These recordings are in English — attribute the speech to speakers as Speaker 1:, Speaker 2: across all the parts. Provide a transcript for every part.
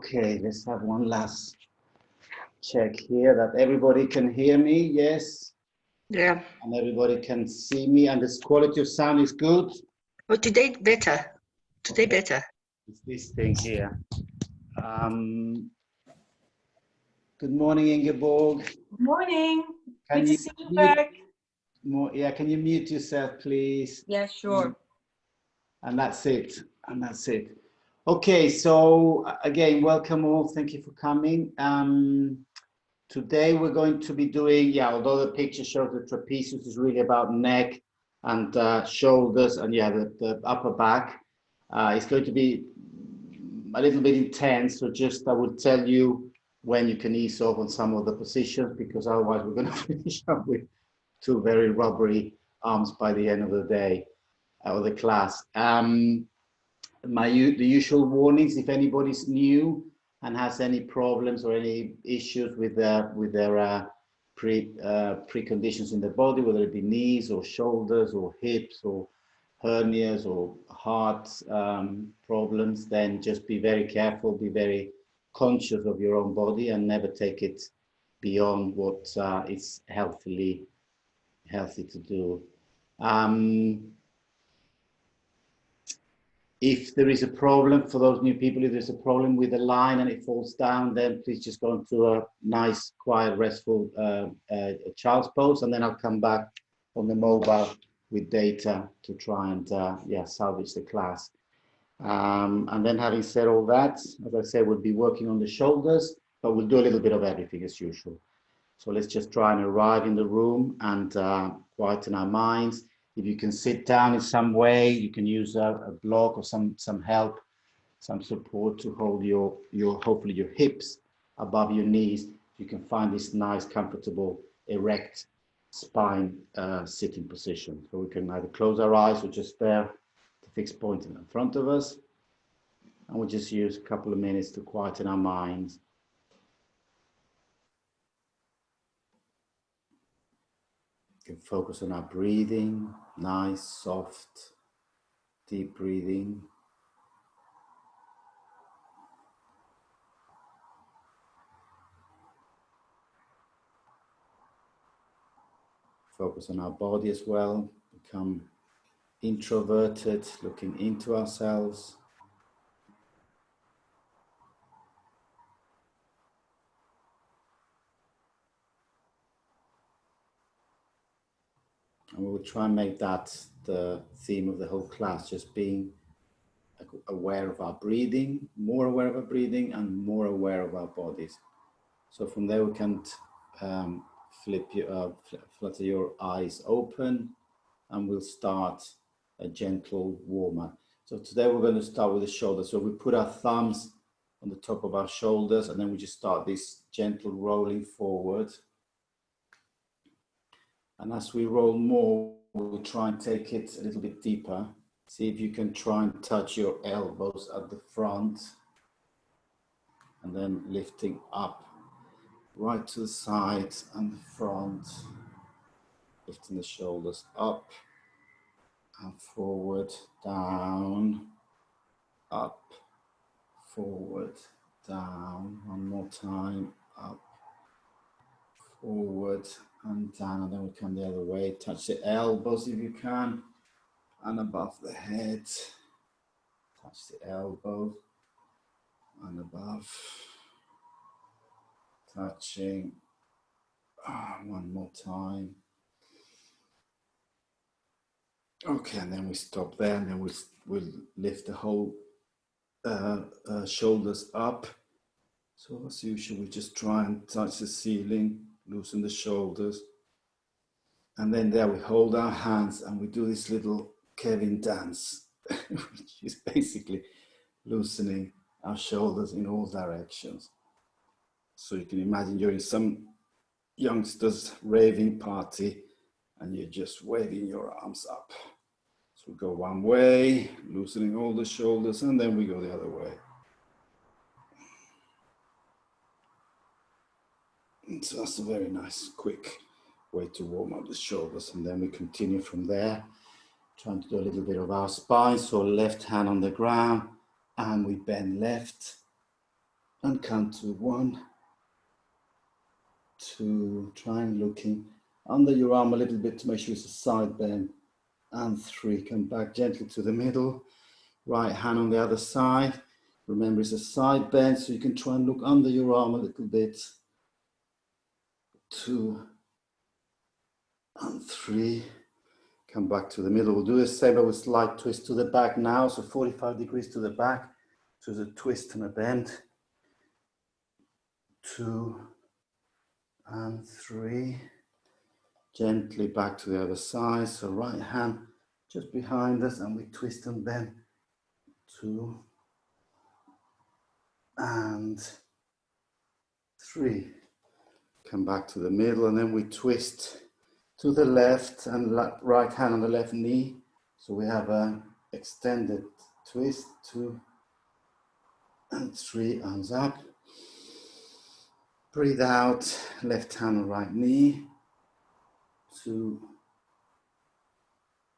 Speaker 1: Okay, let's have one last check here that everybody can hear me. Yes.
Speaker 2: Yeah.
Speaker 1: And everybody can see me, and this quality of sound is good.
Speaker 2: Oh, today better. Today better.
Speaker 1: It's this thing here. Good morning, Ingeborg.
Speaker 3: Good morning.
Speaker 1: Can
Speaker 3: Good
Speaker 1: you
Speaker 3: to see you
Speaker 1: mute,
Speaker 3: back.
Speaker 1: can you mute yourself, please?
Speaker 3: Yeah, sure.
Speaker 1: And that's it. And that's it. Okay, so again, welcome all. Thank you for coming. Today we're going to be doing, although the picture shows the trapezius is really about neck and shoulders and the upper back. It's going to be a little bit intense, so just I will tell you when you can ease off on some of the positions, because otherwise we're going to finish up with two very rubbery arms by the end of the day or the class. The usual warnings: if anybody's new and has any problems or any issues with their preconditions in the body, whether it be knees or shoulders or hips or hernias or heart problems, then just be very careful, be very conscious of your own body, and never take it beyond what is healthy to do. If there is a problem, for those new people, if there's a problem with the line and it falls down, then please just go into a nice, quiet, restful child's pose, and then I'll come back on the mobile with data to try and salvage the class. And then, having said all that, as I said, we'll be working on the shoulders, but we'll do a little bit of everything as usual. So let's just try and arrive in the room and quieten our minds. If you can sit down in some way, you can use a block or some help, some support to hold your hopefully your hips above your knees. You can find this nice, comfortable, erect spine sitting position. So we can either close our eyes or just stare at the fixed point in front of us. And we'll just use a couple of minutes to quieten our minds. You can focus on our breathing, nice, soft, deep breathing. Focus on our body as well, become introverted, looking into ourselves. And we will try and make that the theme of the whole class, just being aware of our breathing, more aware of our breathing, and more aware of our bodies. So from there we can flutter your eyes open, and we'll start a gentle warm-up. So today we're going to start with the shoulders. So we put our thumbs on the top of our shoulders, and then we just start this gentle rolling forward. And as we roll more, we'll try and take it a little bit deeper. See if you can try and touch your elbows at the front, and then lifting up right to the side and the front, lifting the shoulders up and forward, down, up, forward, down. One more time, up, forward and down, and then we come the other way. Touch the elbows if you can, and above the head. Touch the elbow and above. Touching. One more time. Okay, and then we stop there, and then we'll lift the whole shoulders up. So as usual, we just try and touch the ceiling, loosen the shoulders. And then there we hold our hands and we do this little Kevin dance, which is basically loosening our shoulders in all directions. So you can imagine you're in some youngsters' raving party and you're just waving your arms up. So we go one way, loosening all the shoulders, and then we go the other way. And so that's a very nice, quick way to warm up the shoulders, and then we continue from there, trying to do a little bit of our spine. So left hand on the ground, and we bend left, And count to 1, 2, try and looking under your arm a little bit to make sure it's a side bend, and 3, come back gently to the middle, right hand on the other side, remember it's a side bend so you can try and look under your arm a little bit, 2 and 3, come back to the middle. We'll do the same but with slight twist to the back now, so 45 degrees to the back, so there's a twist and a bend, 2 and 3, gently back to the other side, so right hand just behind us and we twist and bend, 2 and 3, come back to the middle and then we twist to the left and right hand on the left knee, so we have an extended twist, 2 and 3, arms up, breathe out, left hand on right knee, 2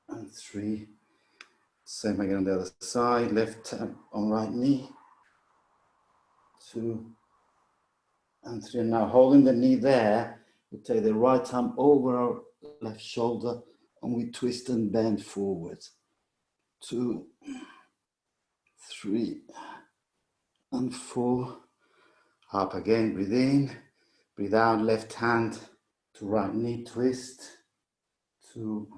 Speaker 1: and 3, same again on the other side, left hand on right knee, 2 and 3, and now holding the knee there, we take the right arm over our left shoulder and we twist and bend forward, 2, 3 and 4, up again, breathe in, breathe out, left hand to right knee, twist, 2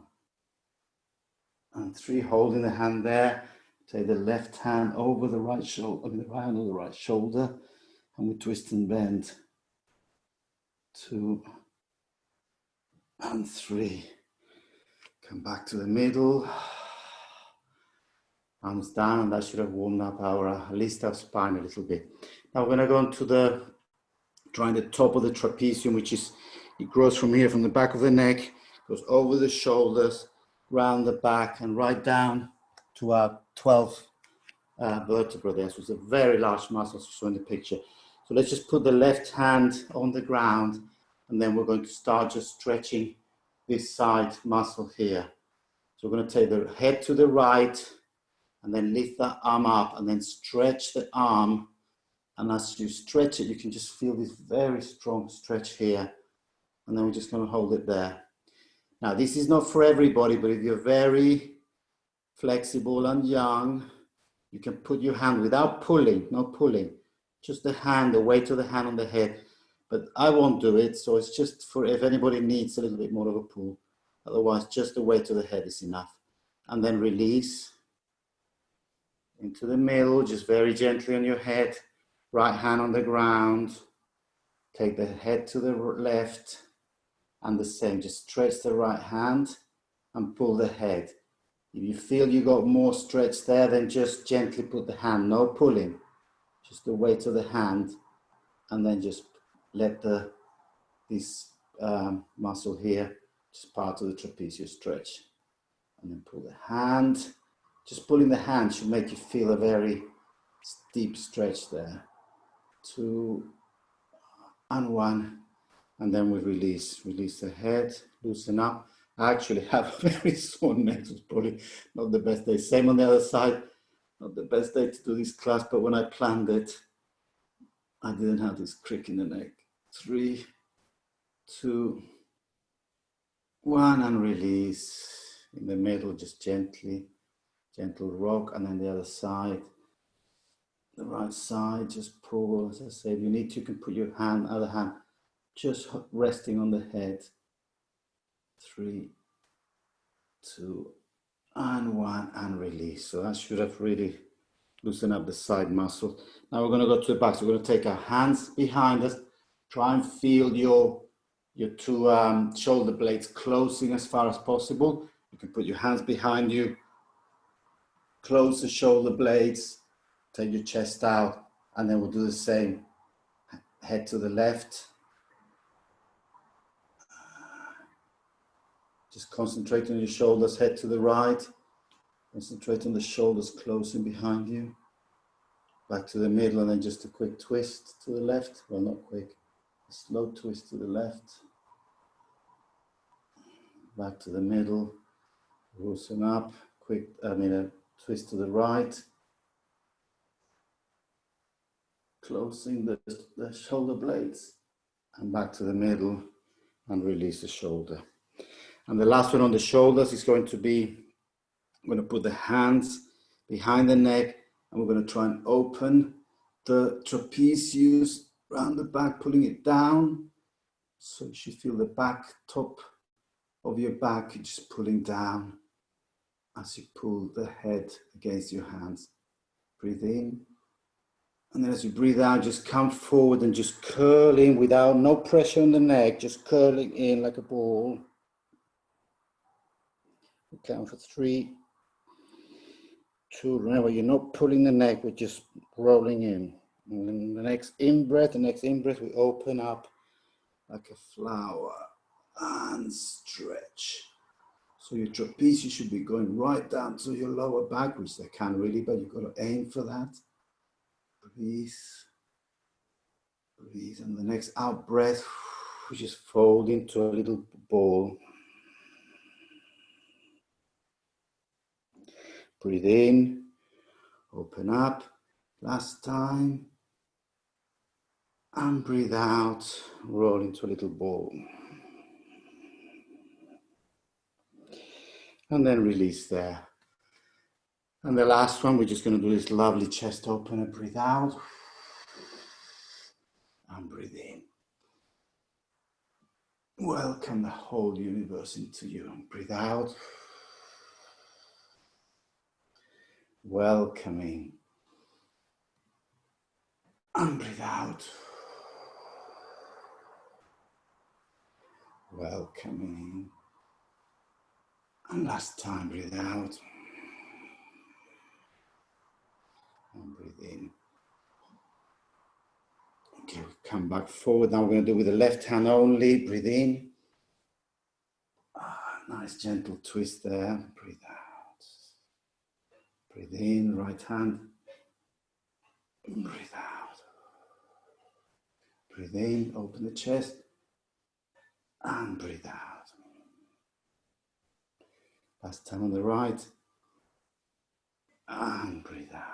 Speaker 1: and 3, holding the hand there, take the left hand over the right shoulder, the right hand on the right shoulder, and we twist and bend, 2 and 3, come back to the middle, arms down, and that should have warmed up our, at least our spine a little bit. Now we're going to go into trying the top of the trapezium, which is, it grows from here, from the back of the neck, goes over the shoulders, round the back, and right down to our 12 vertebrae there. So it's a very large muscle, as you saw in the picture. So let's just put the left hand on the ground, and then we're going to start just stretching this side muscle here. So we're going to take the head to the right, and then lift that arm up, and then stretch the arm. And as you stretch it, you can just feel this very strong stretch here. And then we're just going to hold it there. Now, this is not for everybody, but if you're very flexible and young, you can put your hand without pulling, not pulling, just the hand, the weight of the hand on the head. But I won't do it, so it's just for if anybody needs a little bit more of a pull. Otherwise, just the weight of the head is enough. And then release into the middle, just very gently on your head. Right hand on the ground. Take the head to the left. And the same, just stretch the right hand and pull the head. If you feel you got more stretch there, then just gently put the hand, no pulling, just the weight of the hand, and then just let this muscle here, just part of the trapezius stretch. And then pull the hand. Just pulling the hand should make you feel a very deep stretch there. 2 and 1. And then we release the head, loosen up. I actually have a very sore neck, so it's probably not the best day. Same on the other side, not the best day to do this class, but when I planned it, I didn't have this crick in the neck. 3, 2, 1, and release. In the middle, just gently, gentle rock, and then the other side. The right side, just pull. As I said, if you need to, you can put your hand, other hand, just resting on the head. 3, 2, and 1, and release. So that should have really loosened up the side muscle. Now we're going to go to the back. So we're going to take our hands behind us. Try and feel your two shoulder blades closing as far as possible. You can put your hands behind you. Close the shoulder blades. Take your chest out. And then we'll do the same. Head to the left. Just concentrate on your shoulders, head to the right. Concentrate on the shoulders closing behind you. Back to the middle, and then just a quick twist to the left. Well, not quick, a slow twist to the left. Back to the middle, loosen up, a twist to the right. closing the shoulder blades, and back to the middle, and release the shoulder. And the last one on the shoulders is going to be, I'm going to put the hands behind the neck, and we're going to try and open the trapezius around the back, pulling it down. So you should feel the back, top of your back, just pulling down as you pull the head against your hands. Breathe in. And then as you breathe out, just come forward and just curling without no pressure on the neck, just curling in like a ball. We count for 3, 2. Remember, you're not pulling the neck, we're just rolling in. And then the next in-breath, we open up like a flower and stretch. So your trapezius should be going right down to your lower back, which they can really, but you've got to aim for that. Breathe. Breathe. And the next out breath, we just fold into a little ball. Breathe in. Open up. Last time. And breathe out. Roll into a little ball. And then release there. And the last one, we're just going to do this lovely chest opener. Breathe out. And breathe in. Welcome the whole universe into you. Breathe out. Welcoming. And breathe out. Welcoming. And last time, breathe out. And breathe in. Okay, we come back forward. Now we're going to do with the left hand only. Breathe in. Nice gentle twist there. Breathe out. Breathe in, right hand. Breathe out. Breathe in, open the chest. And breathe out. Last time on the right. And breathe out.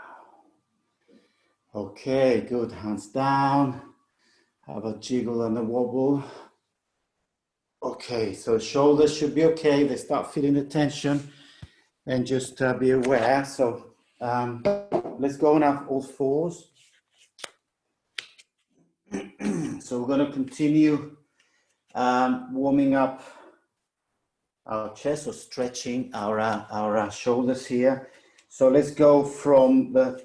Speaker 1: Okay, good. Hands down. Have a jiggle and a wobble. Okay, so shoulders should be okay. They start feeling the tension. Then just be aware. So let's go on our all fours. So we're going to continue warming up our chest, or stretching our shoulders here. So let's go from the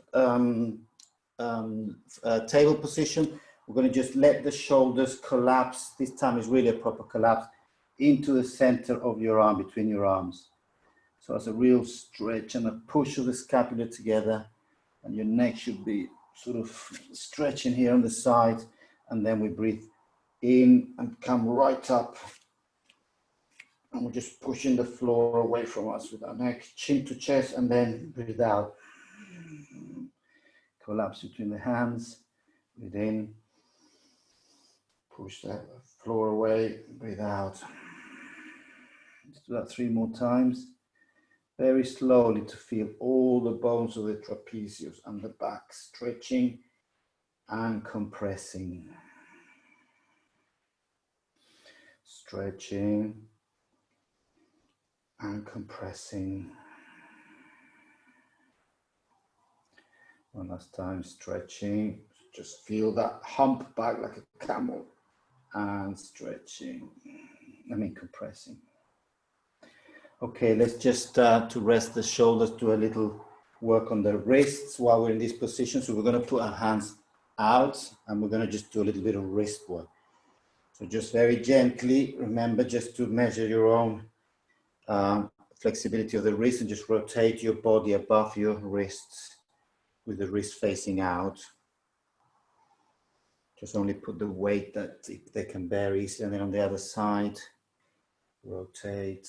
Speaker 1: table position. We're going to just let the shoulders collapse. This time is really a proper collapse into the center of your arm, between your arms. So it's a real stretch and a push of the scapula together, and your neck should be sort of stretching here on the side. And then we breathe in and come right up. And we're just pushing the floor away from us with our neck, chin to chest, and then breathe out. Collapse between the hands. Breathe in. Push that floor away. Breathe out. Let's do that 3 more times. Very slowly to feel all the bones of the trapezius and the back stretching and compressing. Stretching and compressing. One last time, stretching. Just feel that hump back like a camel. And stretching. Compressing. Okay, let's just, to rest the shoulders, do a little work on the wrists while we're in this position. So we're going to put our hands out, and we're going to just do a little bit of wrist work. So just very gently, remember just to measure your own flexibility of the wrist, and just rotate your body above your wrists with the wrist facing out. Just only put the weight that they can bear easily, and then on the other side, rotate.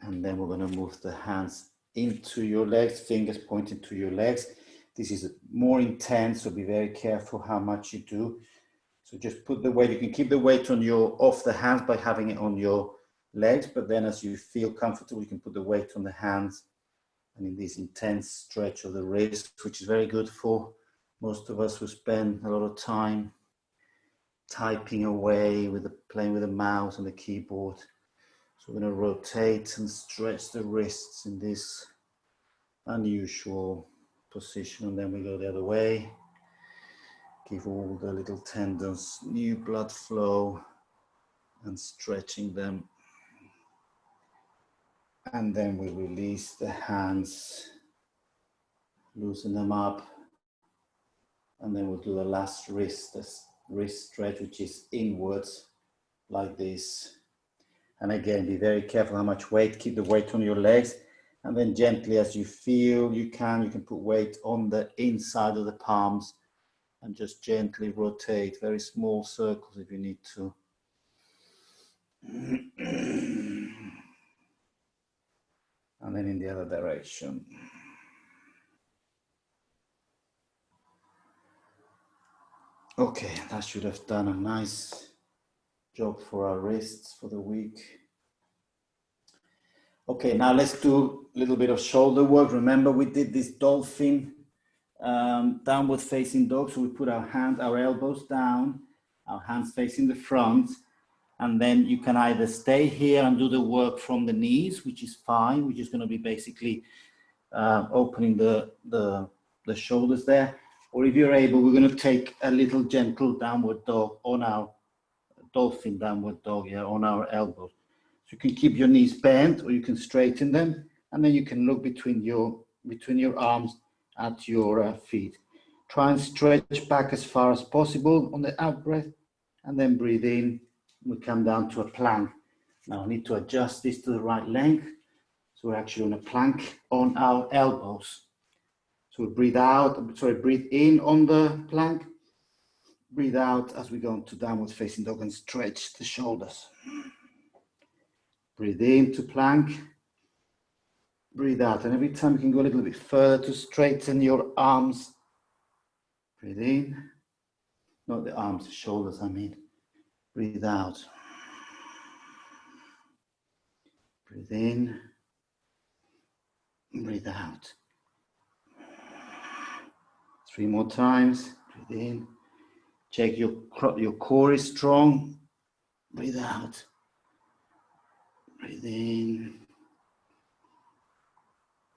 Speaker 1: And then we're going to move the hands into your legs, fingers pointing to your legs. This is more intense, so be very careful how much you do. So just put the weight, you can keep the weight on off the hands by having it on your legs, but then as you feel comfortable, you can put the weight on the hands and in this intense stretch of the wrist, which is very good for most of us who spend a lot of time typing away playing with the mouse and the keyboard. So we're going to rotate and stretch the wrists in this unusual position, and then we go the other way. Give all the little tendons new blood flow and stretching them. And then we release the hands, loosen them up. And then we'll do the last wrist stretch, which is inwards like this. And again, be very careful how much weight, keep the weight on your legs. And then gently, as you feel you can put weight on the inside of the palms and just gently rotate, very small circles if you need to. And then in the other direction. Okay, that should have done a nice job for our wrists for the week. Okay, now let's do a little bit of shoulder work. Remember, we did this dolphin downward facing dog. So we put our elbows down, our hands facing the front, and then you can either stay here and do the work from the knees, which is fine, which is going to be basically opening the shoulders there. Or if you're able, we're going to take a little gentle downward dog on our dolphin downward dog here on our elbows. So you can keep your knees bent, or you can straighten them, and then you can look between your arms at your feet. Try and stretch back as far as possible on the out breath, and then breathe in. We come down to a plank. Now I need to adjust this to the right length. So we're actually on a plank on our elbows. So we breathe in on the plank. Breathe out as we go into downward facing dog and stretch the shoulders. Breathe in to plank. Breathe out. And every time you can go a little bit further to straighten your arms. Breathe in. Not the arms, the shoulders, I mean. Breathe out. Breathe in. Breathe out. 3 more times. Breathe in. Check your core is strong. Breathe out. Breathe in.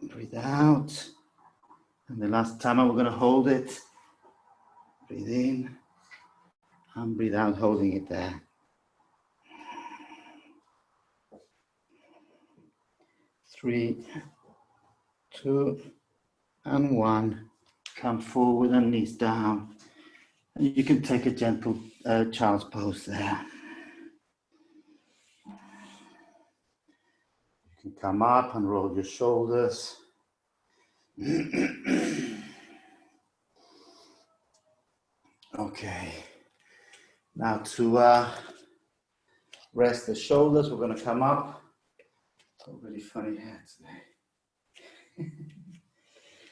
Speaker 1: Breathe out. And the last time we're going to hold it. Breathe in. And breathe out, holding it there. 3, 2, and 1. Come forward and knees down. And you can take a gentle child's pose there. You can come up and roll your shoulders. Okay. Now to rest the shoulders, we're going to come up. Got a really funny hair today.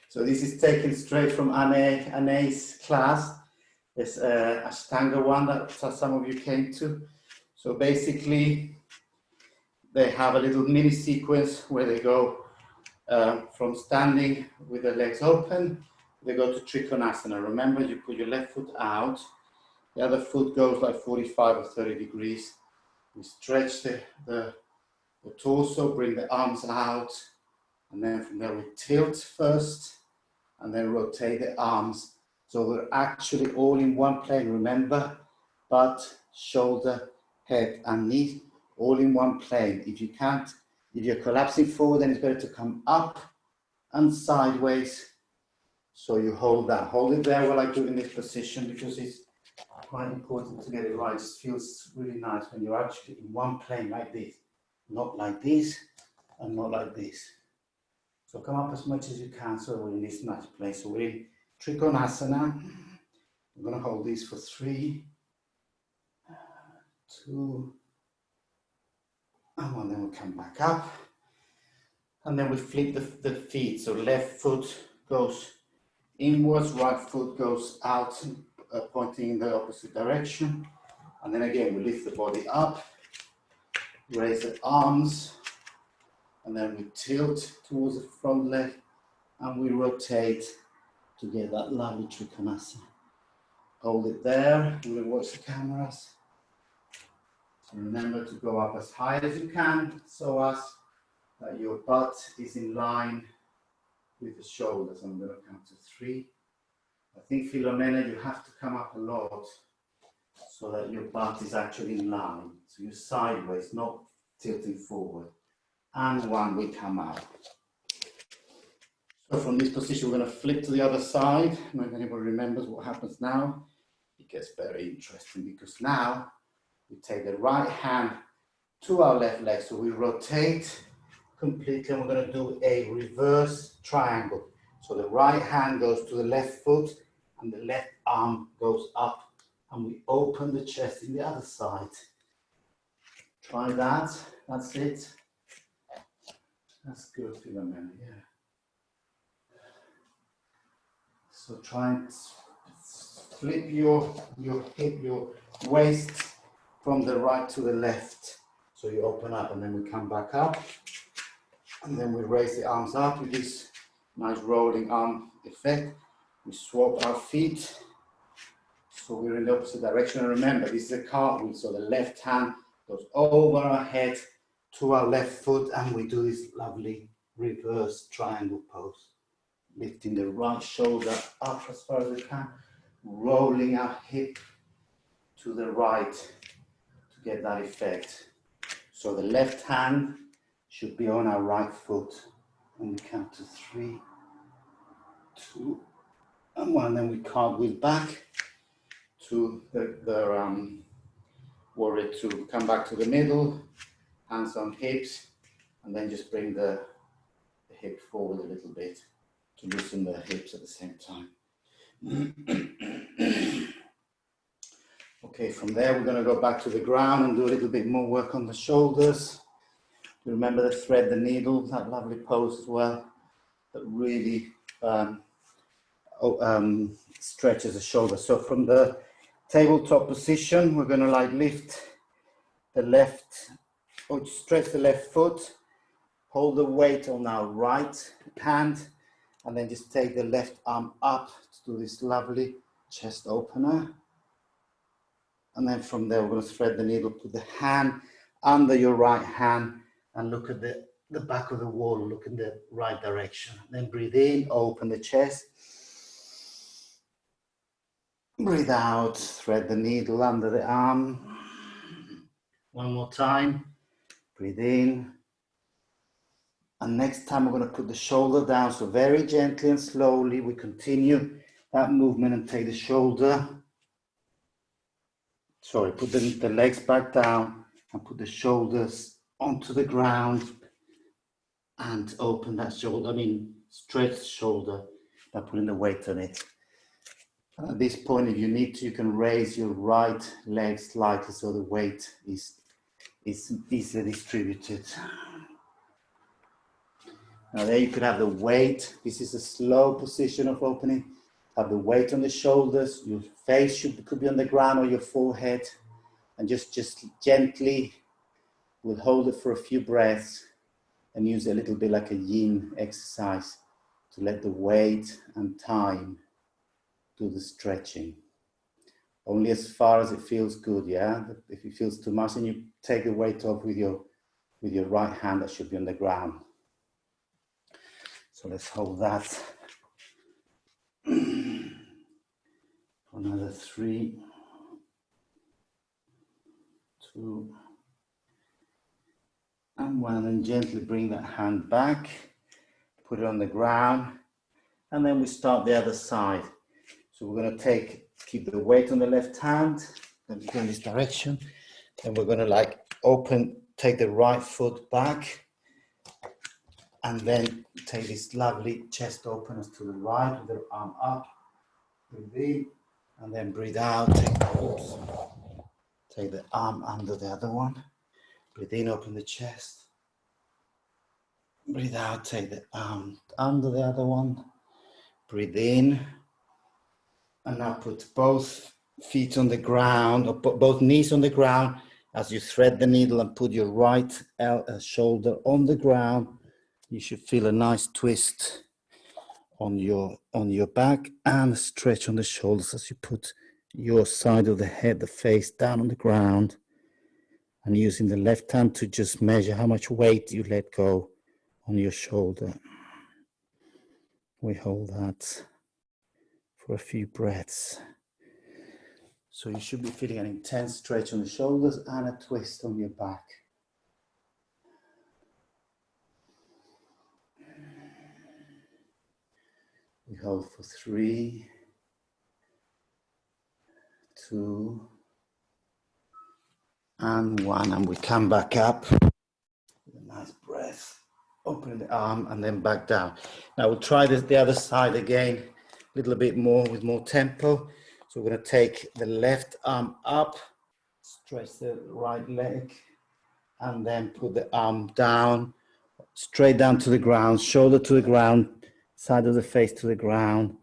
Speaker 1: So this is taken straight from Anne's class. There's a Ashtanga one that some of you came to. So basically, they have a little mini sequence where they go from standing with the legs open, they go to Trikonasana. Remember, you put your left foot out, the other foot goes like 45 or 30 degrees. We stretch the torso, bring the arms out, and then from there we tilt first, and then rotate the arms. So we're actually all in one plane, remember? Butt, shoulder, head, and knee, all in one plane. If you're collapsing forward, then it's better to come up and sideways. So you hold that. Hold it there while I do it in this position, because it's quite important to get it right. It just feels really nice when you're actually in one plane like this. Not like this, and not like this. So come up as much as you can, so we're in this nice place. So we're in Trikonasana. I'm going to hold these for 3, 2, and 1. Then we'll come back up. And then we flip the feet. So left foot goes inwards, right foot goes out, pointing in the opposite direction. And then again, we lift the body up, raise the arms, and then we tilt towards the front leg, and we rotate to get that lovely Trikonasana. Hold it there. I'm going to watch the cameras. Remember to go up as high as you can, so as that your butt is in line with the shoulders. I'm going to count to 3. I think, Philomena, you have to come up a lot so that your butt is actually in line. So you're sideways, not tilting forward. And 1, we come out. So from this position, we're going to flip to the other side. I don't know if anybody remembers what happens now. It gets very interesting because now we take the right hand to our left leg. So we rotate completely, and we're going to do a reverse triangle. So the right hand goes to the left foot and the left arm goes up, and we open the chest in the other side. Try that. That's it. That's good, Philomena. Yeah. So try and flip your hip, your waist from the right to the left. So you open up, and then we come back up, and then we raise the arms up with this nice rolling arm effect. We swap our feet, so we're in the opposite direction. And remember, this is a cartwheel, so the left hand goes over our head to our left foot, and we do this lovely reverse triangle pose. Lifting the right shoulder up as far as we can, rolling our hip to the right to get that effect. So the left hand should be on our right foot, and we count to 3, 2, and 1. Then we cartwheel back to the warrior 2. Come back to the middle, hands on hips, and then just bring the hip forward a little bit to loosen the hips at the same time. Okay, from there we're going to go back to the ground and do a little bit more work on the shoulders. Remember to thread the needle, that lovely pose as well, that really stretches the shoulders. So from the tabletop position, we're going to like lift the left, or stretch the left foot, hold the weight on our right hand, and then just take the left arm up to do this lovely chest opener. And then from there, we're going to thread the needle, put the hand under your right hand, and look at the back of the wall, look in the right direction. Then breathe in, open the chest. Breathe out, thread the needle under the arm. One more time. Breathe in. And next time we're going to put the shoulder down. So very gently and slowly we continue that movement and take the shoulder. Sorry, put the legs back down and put the shoulders onto the ground and open that shoulder, stretch the shoulder by putting the weight on it. And at this point, if you need to, you can raise your right leg slightly so the weight is easily distributed. Now there you could have the weight. This is a slow position of opening. Have the weight on the shoulders. Your face could be on the ground or your forehead. And just gently, we'll hold it for a few breaths and use a little bit like a yin exercise to let the weight and time do the stretching. Only as far as it feels good, yeah? If it feels too much, then you take the weight off with your right hand that should be on the ground. So let's hold that for another 3, 2, and 1, and gently bring that hand back, put it on the ground, and then we start the other side. So we're going to keep the weight on the left hand, and go in this direction, and we're going to take the right foot back, and then take this lovely chest openers to the right with the arm up, breathe in, and then breathe out, take the arm under the other one, breathe in, open the chest, breathe out, take the arm under the other one, breathe in, and now put both feet on the ground, or put both knees on the ground as you thread the needle, and put your right shoulder on the ground. You should feel a nice twist on your back, and stretch on the shoulders as you put your side of the head, the face down on the ground, and using the left hand to just measure how much weight you let go on your shoulder. We hold that for a few breaths. So you should be feeling an intense stretch on the shoulders and a twist on your back. We hold for 3, 2, and 1, and we come back up with a nice breath. Open the arm and then back down. Now we'll try the other side again, a little bit more with more tempo. So we're going to take the left arm up, stretch the right leg, and then put the arm down, straight down to the ground, shoulder to the ground, side of the face to the ground.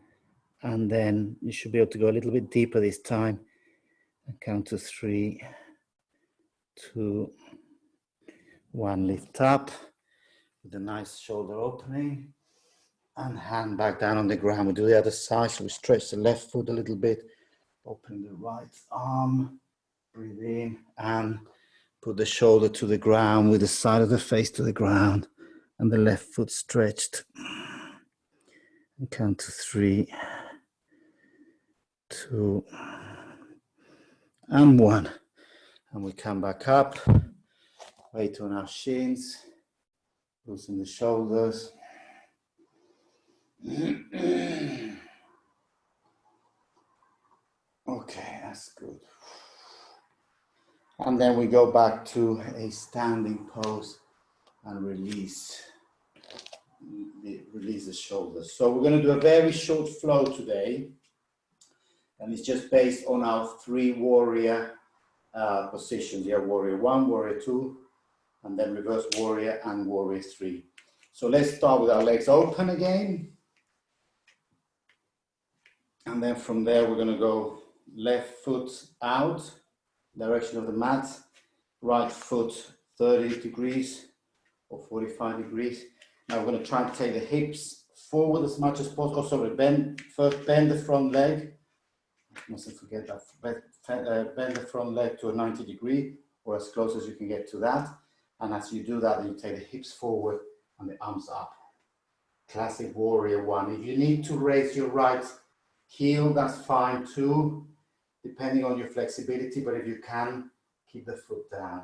Speaker 1: And then you should be able to go a little bit deeper this time. And count to 3, 2, 1. Lift up with a nice shoulder opening. And hand back down on the ground. We do the other side, so we stretch the left foot a little bit, open the right arm, breathe in, and put the shoulder to the ground with the side of the face to the ground, and the left foot stretched. And count to 3, 2, and 1. And we come back up, weight on our shins, loosen the shoulders. Okay, that's good. And then we go back to a standing pose and release the shoulders. So we're going to do a very short flow today, and it's just based on our 3 warrior positions. Yeah, warrior 1, warrior 2, and then reverse warrior and warrior 3. So let's start with our legs open again. And then from there, we're going to go left foot out, direction of the mat, right foot 30 degrees or 45 degrees. Now we're going to try and take the hips forward as much as possible. Oh, sorry, first bend the front leg. I mustn't forget that. Bend the front leg to a 90 degree or as close as you can get to that. And as you do that, you take the hips forward and the arms up. Classic warrior 1. If you need to raise your right heel, that's fine too, depending on your flexibility, but if you can, keep the foot down.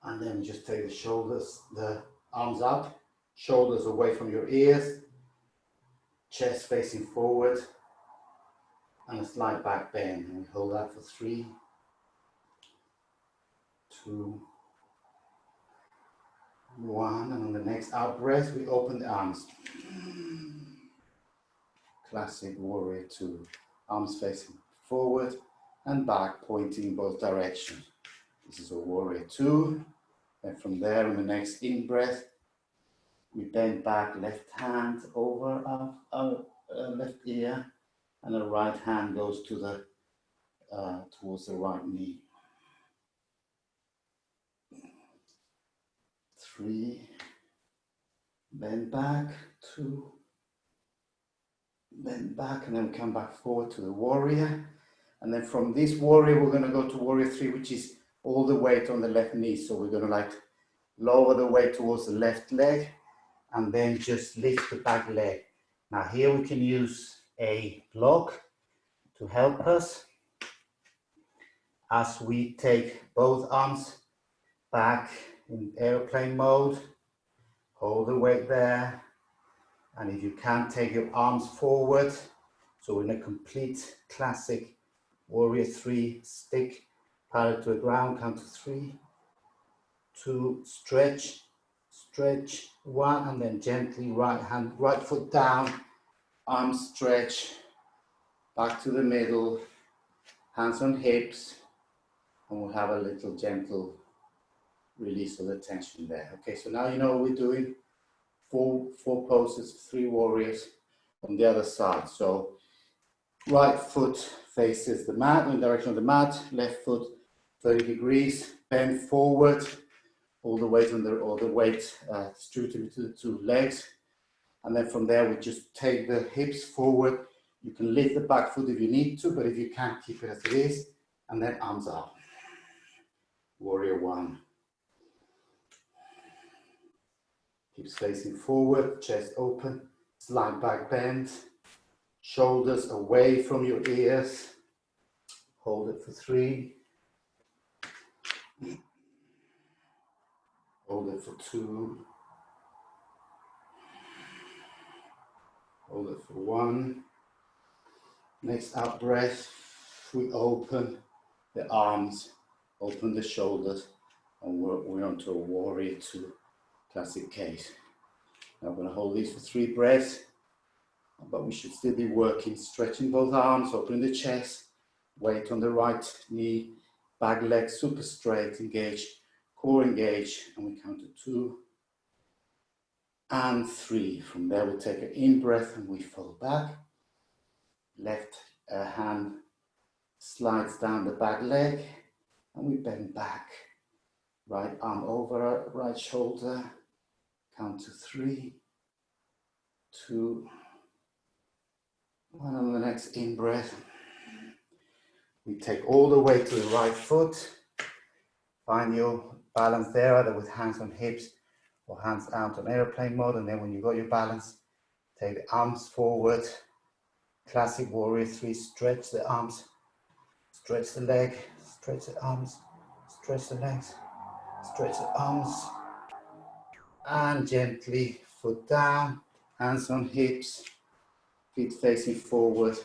Speaker 1: And then just take the shoulders, the arms up, shoulders away from your ears, chest facing forward, and a slight back bend. And we hold that for 3, 2, 1. And on the next out breath, we open the arms. Classic warrior 2. Arms facing forward and back, pointing in both directions. This is a warrior 2. And from there, in the next in breath, we bend back, left hand over our left ear, and the right hand goes to the towards the right knee. 3, bend back, 2, bend back, and then come back forward to the warrior. And then from this warrior, we're going to go to warrior 3, which is all the weight on the left knee. So we're going to like lower the weight towards the left leg and then just lift the back leg. Now here we can use a block to help us as we take both arms back in airplane mode. Hold the weight there. And if you can, take your arms forward. So in a complete classic warrior 3 stick parallel to the ground, count to 3, 2, stretch, stretch, 1, and then gently right foot down, arms stretch, back to the middle, hands on hips, and we'll have a little gentle release of the tension there. Okay, so now you know what we're doing. Four poses, 3 warriors on the other side. So right foot faces the mat, in the direction of the mat, left foot 30 degrees, bend forward, all the weight distributed to the 2 legs, And then from there, we just take the hips forward. You can lift the back foot if you need to, but if you can't, keep it as it is. And then arms up. Warrior one. Hips facing forward, chest open, slight back bend. Shoulders away from your ears. Hold it for 3. Hold it for 2. Hold it for 1. Next out breath, we open the arms, open the shoulders, and we're onto a warrior 2 classic case. Now I'm going to hold these for 3 breaths, but we should still be working, stretching both arms, opening the chest, weight on the right knee, back leg super straight, engage, core engage, and we count to 2 and 3. From there we take an in breath and we fall back. Left hand slides down the back leg and we bend back. Right arm over right shoulder. Count to 3, 2, 1. On the next in breath, we take all the way to the right foot. Find your balance there, either with hands on hips or hands out on airplane mode. And then when you got your balance, take the arms forward. Classic warrior 3, stretch the arms, stretch the leg, stretch the arms, stretch the legs, stretch the arms, and gently foot down, hands on hips, feet facing forward,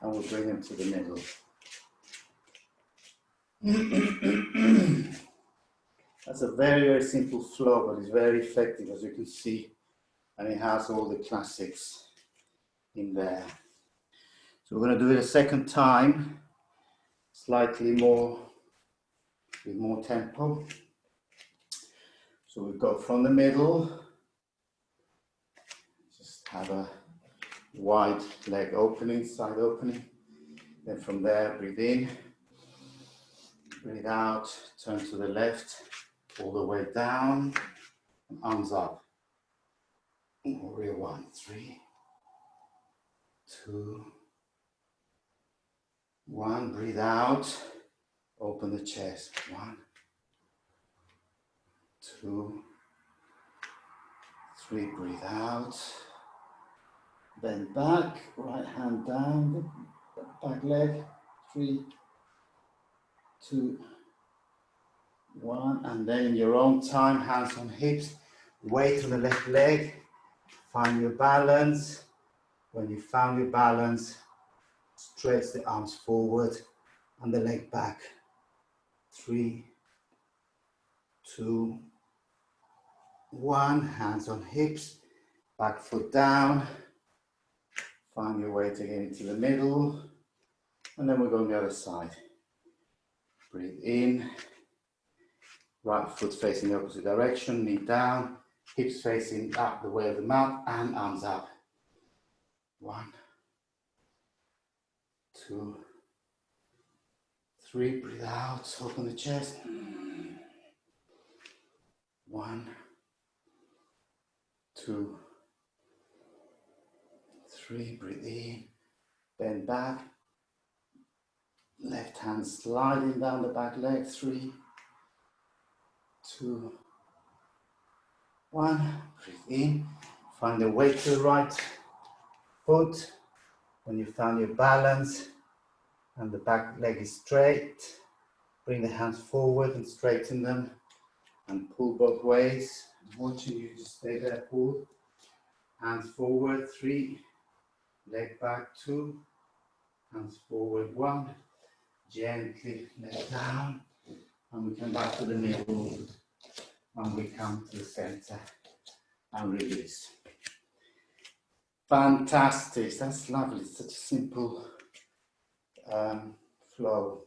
Speaker 1: and we'll bring them to the middle. That's a very, very simple flow, but it's very effective, as you can see, and it has all the classics in there. So we're going to do it a second time, slightly more, with more tempo. So we go from the middle, just have a wide leg opening, side opening. Then from there, breathe in, breathe out, turn to the left, all the way down, and arms up. Warrior 1, 3, 2, 1, breathe out, open the chest, 1, 2, 3, breathe out, bend back, right hand down, the back leg, 3, 2, 1, and then in your own time, hands on hips, weight on the left leg, find your balance. When you found your balance, stretch the arms forward and the leg back. 3, 2, 1, hands on hips, back foot down. Find your way to get into the middle. And then we'll go on the other side. Breathe in. Right foot facing the opposite direction, knee down, hips facing up the way of the mat, and arms up. 1, 2, 3, breathe out, open the chest. 1, 2, 3, breathe in, bend back, left hand sliding down the back leg, 3, 2, 1, breathe in, find the weight to the right foot. When you found your balance and the back leg is straight, bring the hands forward and straighten them and pull both ways. I'm watching you, just stay there, pull. Hands forward, 3, leg back, 2, hands forward, 1, gently leg down, and we come back to the middle, and we come to the center and release. Fantastic, that's lovely, such a simple flow.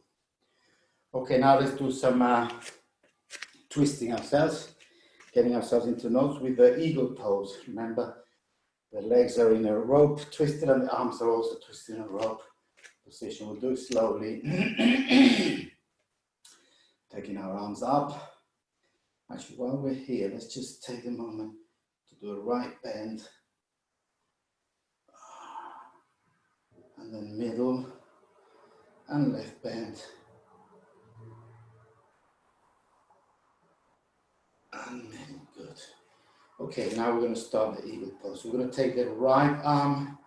Speaker 1: Okay, now let's do some twisting ourselves, getting ourselves into knots with the eagle pose. Remember, the legs are in a rope twisted and the arms are also twisted in a rope position. We'll do it slowly. Taking our arms up. Actually, while we're here, let's just take a moment to do a right bend and then middle and left bend. And middle, good. Okay, now we're going to start the eagle pose. We're going to take the right arm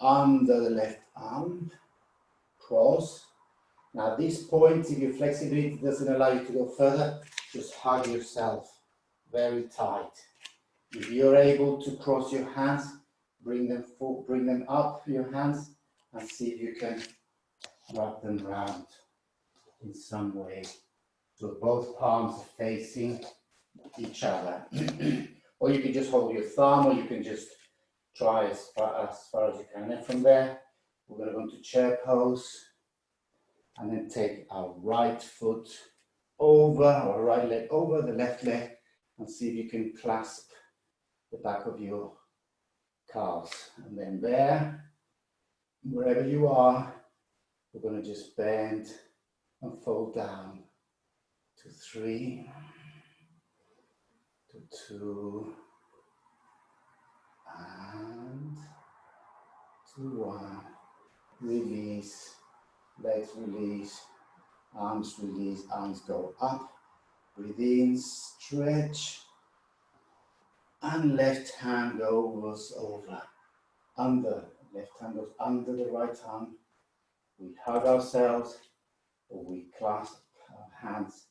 Speaker 1: under the left arm, cross. Now at this point, if your flexibility doesn't allow you to go further, just hug yourself very tight. If you're able to cross your hands, bring them up, your hands, and see if you can wrap them round in some way. So both palms are facing each other. Or you can just hold your thumb, or you can just try as far as you can. And from there, we're going to go into chair pose, and then take our right foot over, or right leg over the left leg, and see if you can clasp the back of your calves. And then there, wherever you are, we're going to just bend and fold down to 3, to 2, and to 1. Release, legs release, arms release, arms go up. Breathe in, stretch, and left hand goes over, under, left hand goes under the right arm. We hug ourselves, or we clasp our hands,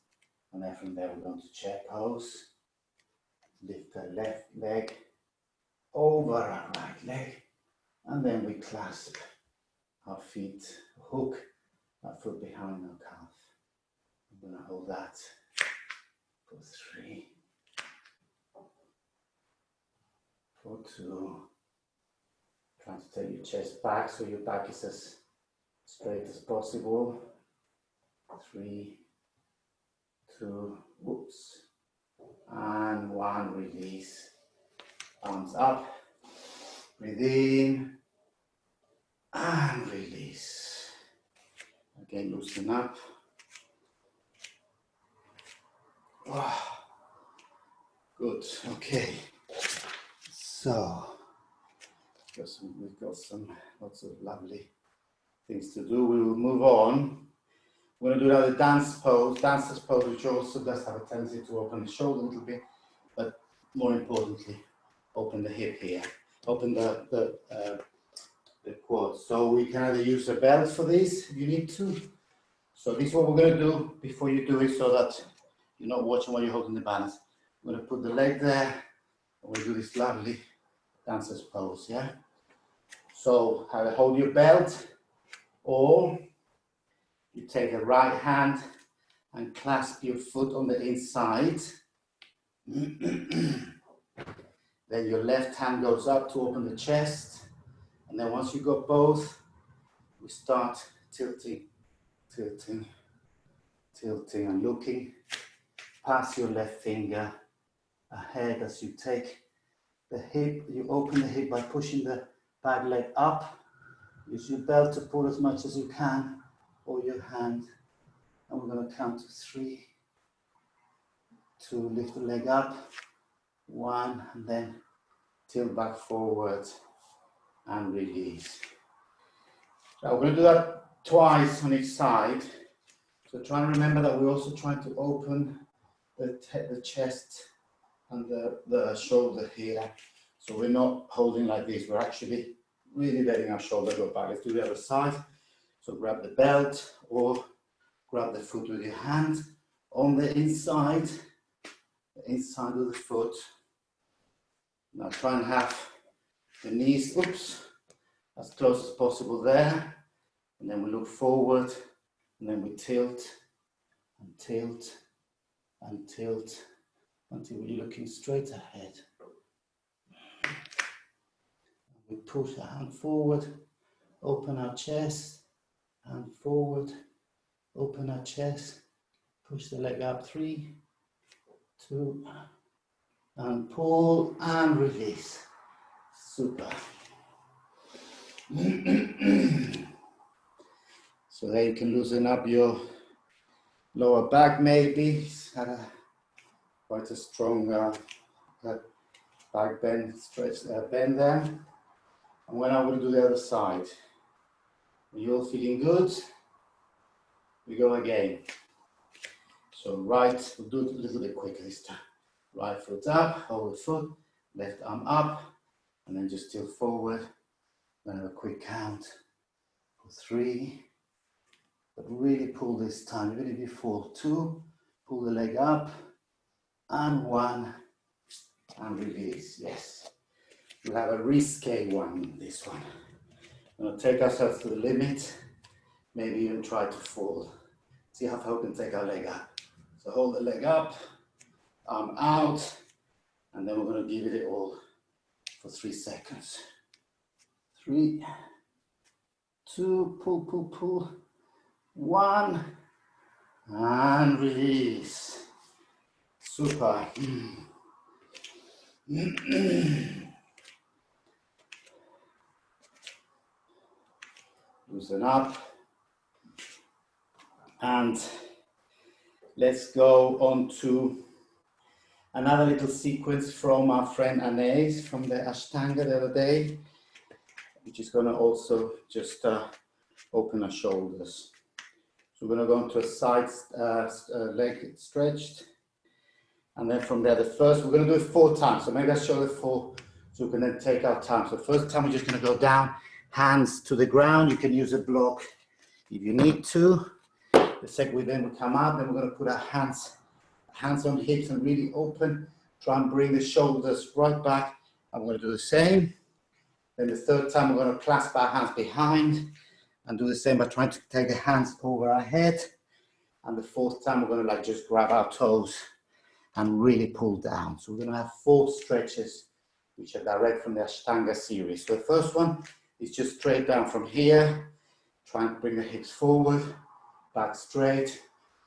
Speaker 1: and then from there we're going to chair pose. Lift the left leg over our right leg, and then we clasp our feet, hook our foot behind our calf. I'm going to hold that for 3, for 2. Trying to take your chest back so your back is as straight as possible. 3, 2, whoops, and 1, release. Arms up, breathe in, and release. Again, loosen up. Wow. Good, okay. So, we've got lots of lovely things to do. We will move on. We're going to do another dance pose, dancer's pose, which also does have a tendency to open the shoulder a little bit, but more importantly, open the hip here, open the quad. So we can either use a belt for this if you need to. So this is what we're going to do before you do it, so that you're not watching while you're holding the balance. I'm going to put the leg there, and we'll do this lovely dancer's pose, yeah? So either hold your belt, or you take the right hand and clasp your foot on the inside. Then your left hand goes up to open the chest. And then once you got both, we start tilting, tilting, tilting, and looking past your left finger ahead as you take the hip. You open the hip by pushing the back leg up. Use your belt to pull as much as you can, or your hand. And we're going to count to 3, 2, lift the leg up, 1, and then tilt back forward and release. Now we're going to do that twice on each side. So try and remember that we're also trying to open the chest and the shoulder here. So we're not holding like this. We're actually really letting our shoulder go back. Let's do the other side. So grab the belt, or grab the foot with your hand on the inside of the foot. Now try and have the knees, as close as possible there. And then we look forward, and then we tilt and tilt and tilt until we're looking straight ahead. We push our hand forward, open our chest, hand forward, open our chest, push the leg up, 3, 2, and pull and release. Super. So there you can loosen up your lower back maybe. It's had quite a strong back bend, stretch bend there. And when I will do the other side. Are you all feeling good? We go again. So right, we'll do it a little bit quicker this time. Right foot up, hold the foot, left arm up, and then just tilt forward. Then have a quick count for 3. But really pull this time, even if you fall. 2, pull the leg up, and 1, and release. Yes. We'll have a risque one in this one. We're going to take ourselves to the limit, maybe even try to fall. See how far we can take our leg up. So hold the leg up, arm out, and then we're going to give it all for 3 seconds. 3, 2, pull, pull, pull. 1, and release. Super. Loosen up. And let's go on to another little sequence from our friend Anais from the Ashtanga the other day, which is going to also just open our shoulders. So we're going to go into a side leg stretched. And then from there, the first, we're going to do it 4 times. So maybe I'll show the 4 so we can then take our time. So first time, we're just going to go down, hands to the ground. You can use a block if you need to. The second, then we come up, then we're going to put our hands on the hips and really open. Try and bring the shoulders right back. I'm going to do the same. Then the third time, we're going to clasp our hands behind and do the same by trying to take the hands over our head. And the fourth time, we're going to just grab our toes and really pull down. So we're going to have 4 stretches, which are direct from the Ashtanga series. So the first one is just straight down from here. Try and bring the hips forward, back straight.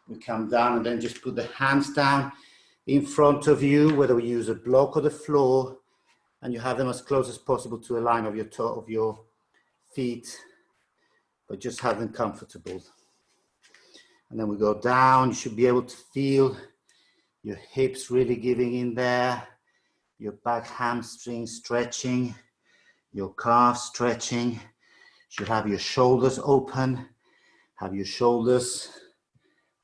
Speaker 1: We come down and then just put the hands down in front of you, whether we use a block or the floor, and you have them as close as possible to a line of your feet, but just have them comfortable. And then we go down. You should be able to feel your hips really giving in there, your back hamstring stretching, your calves stretching. You should have your shoulders open, have your shoulders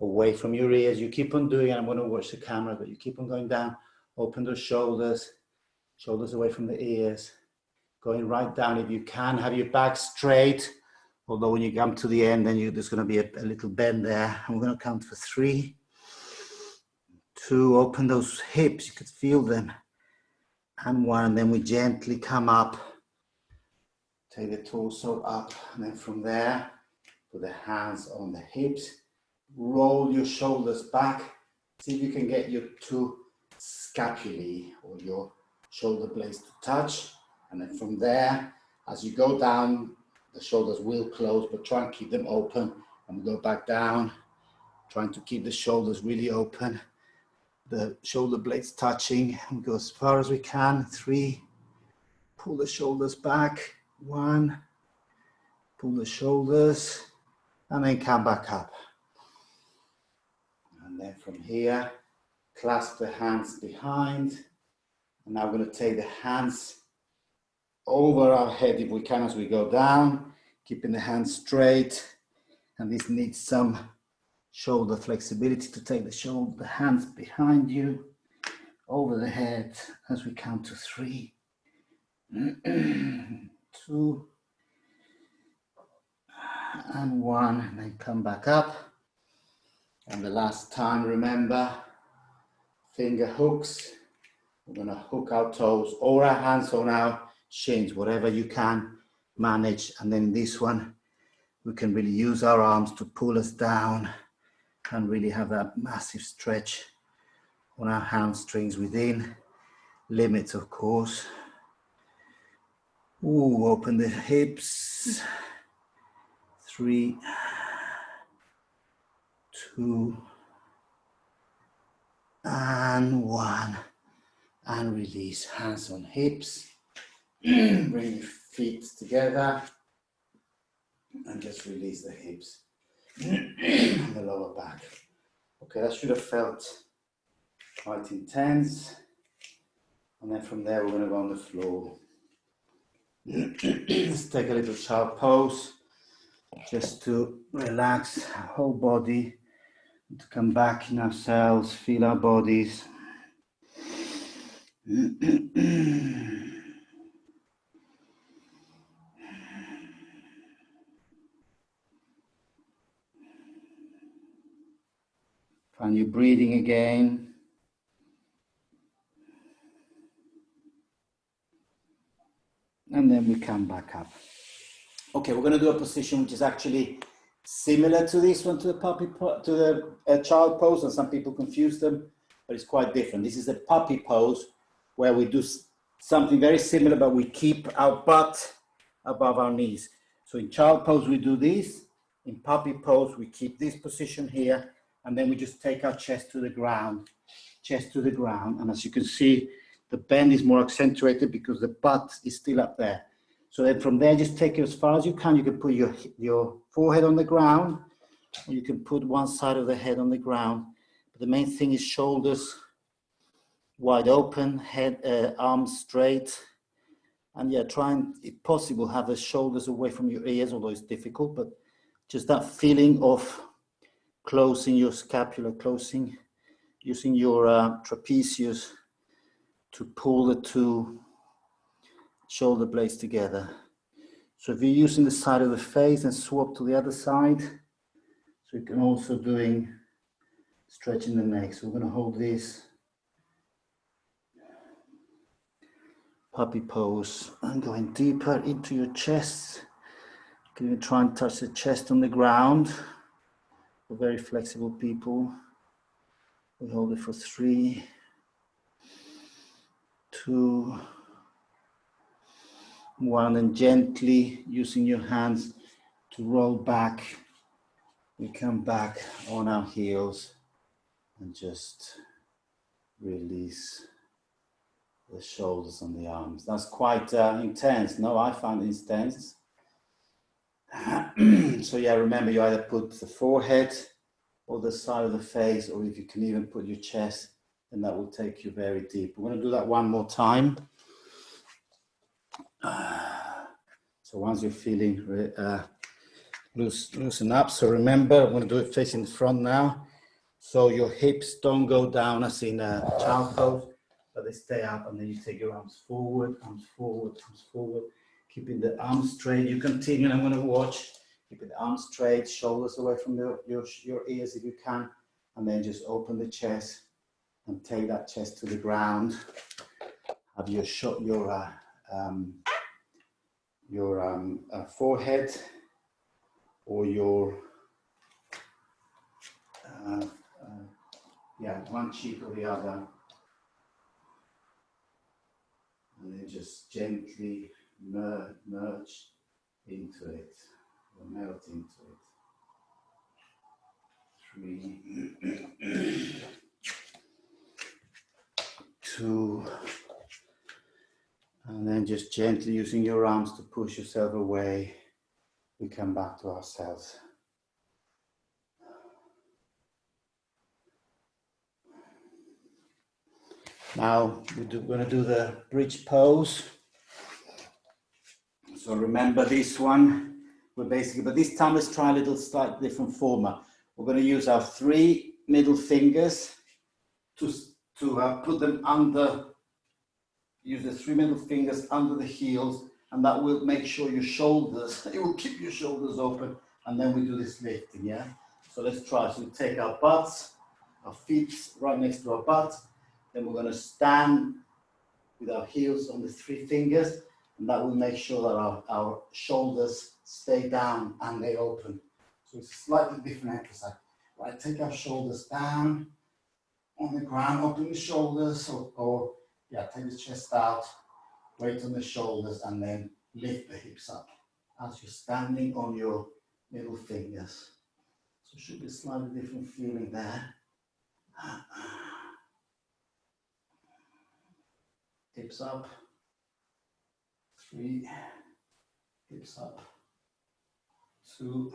Speaker 1: away from your ears. You keep on doing it. I'm going to watch the camera, but you keep on going down. Open the shoulders, shoulders away from the ears. Going right down if you can. Have your back straight. Although when you come to the end, then there's going to be a little bend there. I'm going to count for 3, 2. Open those hips. You could feel them. And 1. And then we gently come up. Take the torso up. And then from there, put the hands on the hips. Roll your shoulders back. See if you can get your 2 scapulae or your shoulder blades to touch. And then from there, as you go down, the shoulders will close, but try and keep them open. And we go back down, trying to keep the shoulders really open. The shoulder blades touching. And we go as far as we can. 3. Pull the shoulders back. 1. Pull the shoulders. And then come back up. And then from here, clasp the hands behind. And now we're going to take the hands over our head if we can as we go down, keeping the hands straight. And this needs some shoulder flexibility to take the hands behind you, over the head as we count to 3, 2, and 1, and then come back up. And the last time, remember, finger hooks. We're going to hook our toes or our hands on our shins, whatever you can manage. And then this one, we can really use our arms to pull us down and really have that massive stretch on our hamstrings within limits, of course. Ooh, open the hips. 3, 2, and 1. And release, hands on hips. Bring your feet together and just release the hips and the lower back. Okay, that should have felt quite intense. And then from there, we're going to go on the floor. Let's take a little child pose. just to relax our whole body, to come back in ourselves, feel our bodies. Find your breathing again. And then we come back up. Okay, we're going to do a position which is actually similar to this one, to the child pose, and some people confuse them, but it's quite different. This is the puppy pose, where we do something very similar, but we keep our butt above our knees. So in child pose, we do this. In puppy pose, we keep this position here, and then we just take our chest to the ground, And as you can see, the bend is more accentuated because the butt is still up there. So then from there, just take it as far as you can. You can put your forehead on the ground, or you can put one side of the head on the ground. But the main thing is shoulders wide open, head, arms straight. And yeah, try and, if possible, have the shoulders away from your ears, although it's difficult, but just that feeling of closing your scapula, using your trapezius to pull the two shoulder blades together. So if you're using the side of the face, and swap to the other side. So you can also doing stretching the neck. So we're going to hold this puppy pose and going deeper into your chest. You can even try and touch the chest on the ground. For very flexible people, we hold it for 3, 2, 1, and gently using your hands to roll back. We come back on our heels and just release the shoulders and the arms. That's quite intense. No, I find it intense. So yeah, remember, you either put the forehead or the side of the face, or if you can even put your chest, then that will take you very deep. We're going to do that one more time. So once you're feeling loosen up, so remember, I'm going to do it facing the front now. So your hips don't go down as in a child pose, but they stay up, and then you take your arms forward, keeping the arms straight. You continue, and I'm going to watch. Keeping the arms straight, shoulders away from your ears if you can, and then just open the chest and take that chest to the ground. Have your forehead or your one cheek or the other, and then just gently merge into it, or melt into it. 3, 2, and then just gently using your arms to push yourself away, we come back to ourselves. Now we're going to do the bridge pose. So remember this one, but this time let's try a little slightly different format. We're going to use our 3 middle fingers to put them under, use the 3 middle fingers under the heels, and that will make sure your shoulders, it will keep your shoulders open, and then we do this lifting, yeah? So let's try. So we take our butts, our feet right next to our butts, then we're going to stand with our heels on the 3 fingers, and that will make sure that our shoulders stay down and they open. So it's a slightly different exercise. Right, take our shoulders down on the ground, open the shoulders, or take the chest out, weight on the shoulders, and then lift the hips up as you're standing on your middle fingers. So it should be a slightly different feeling there. Hips up, 3, hips up, 2,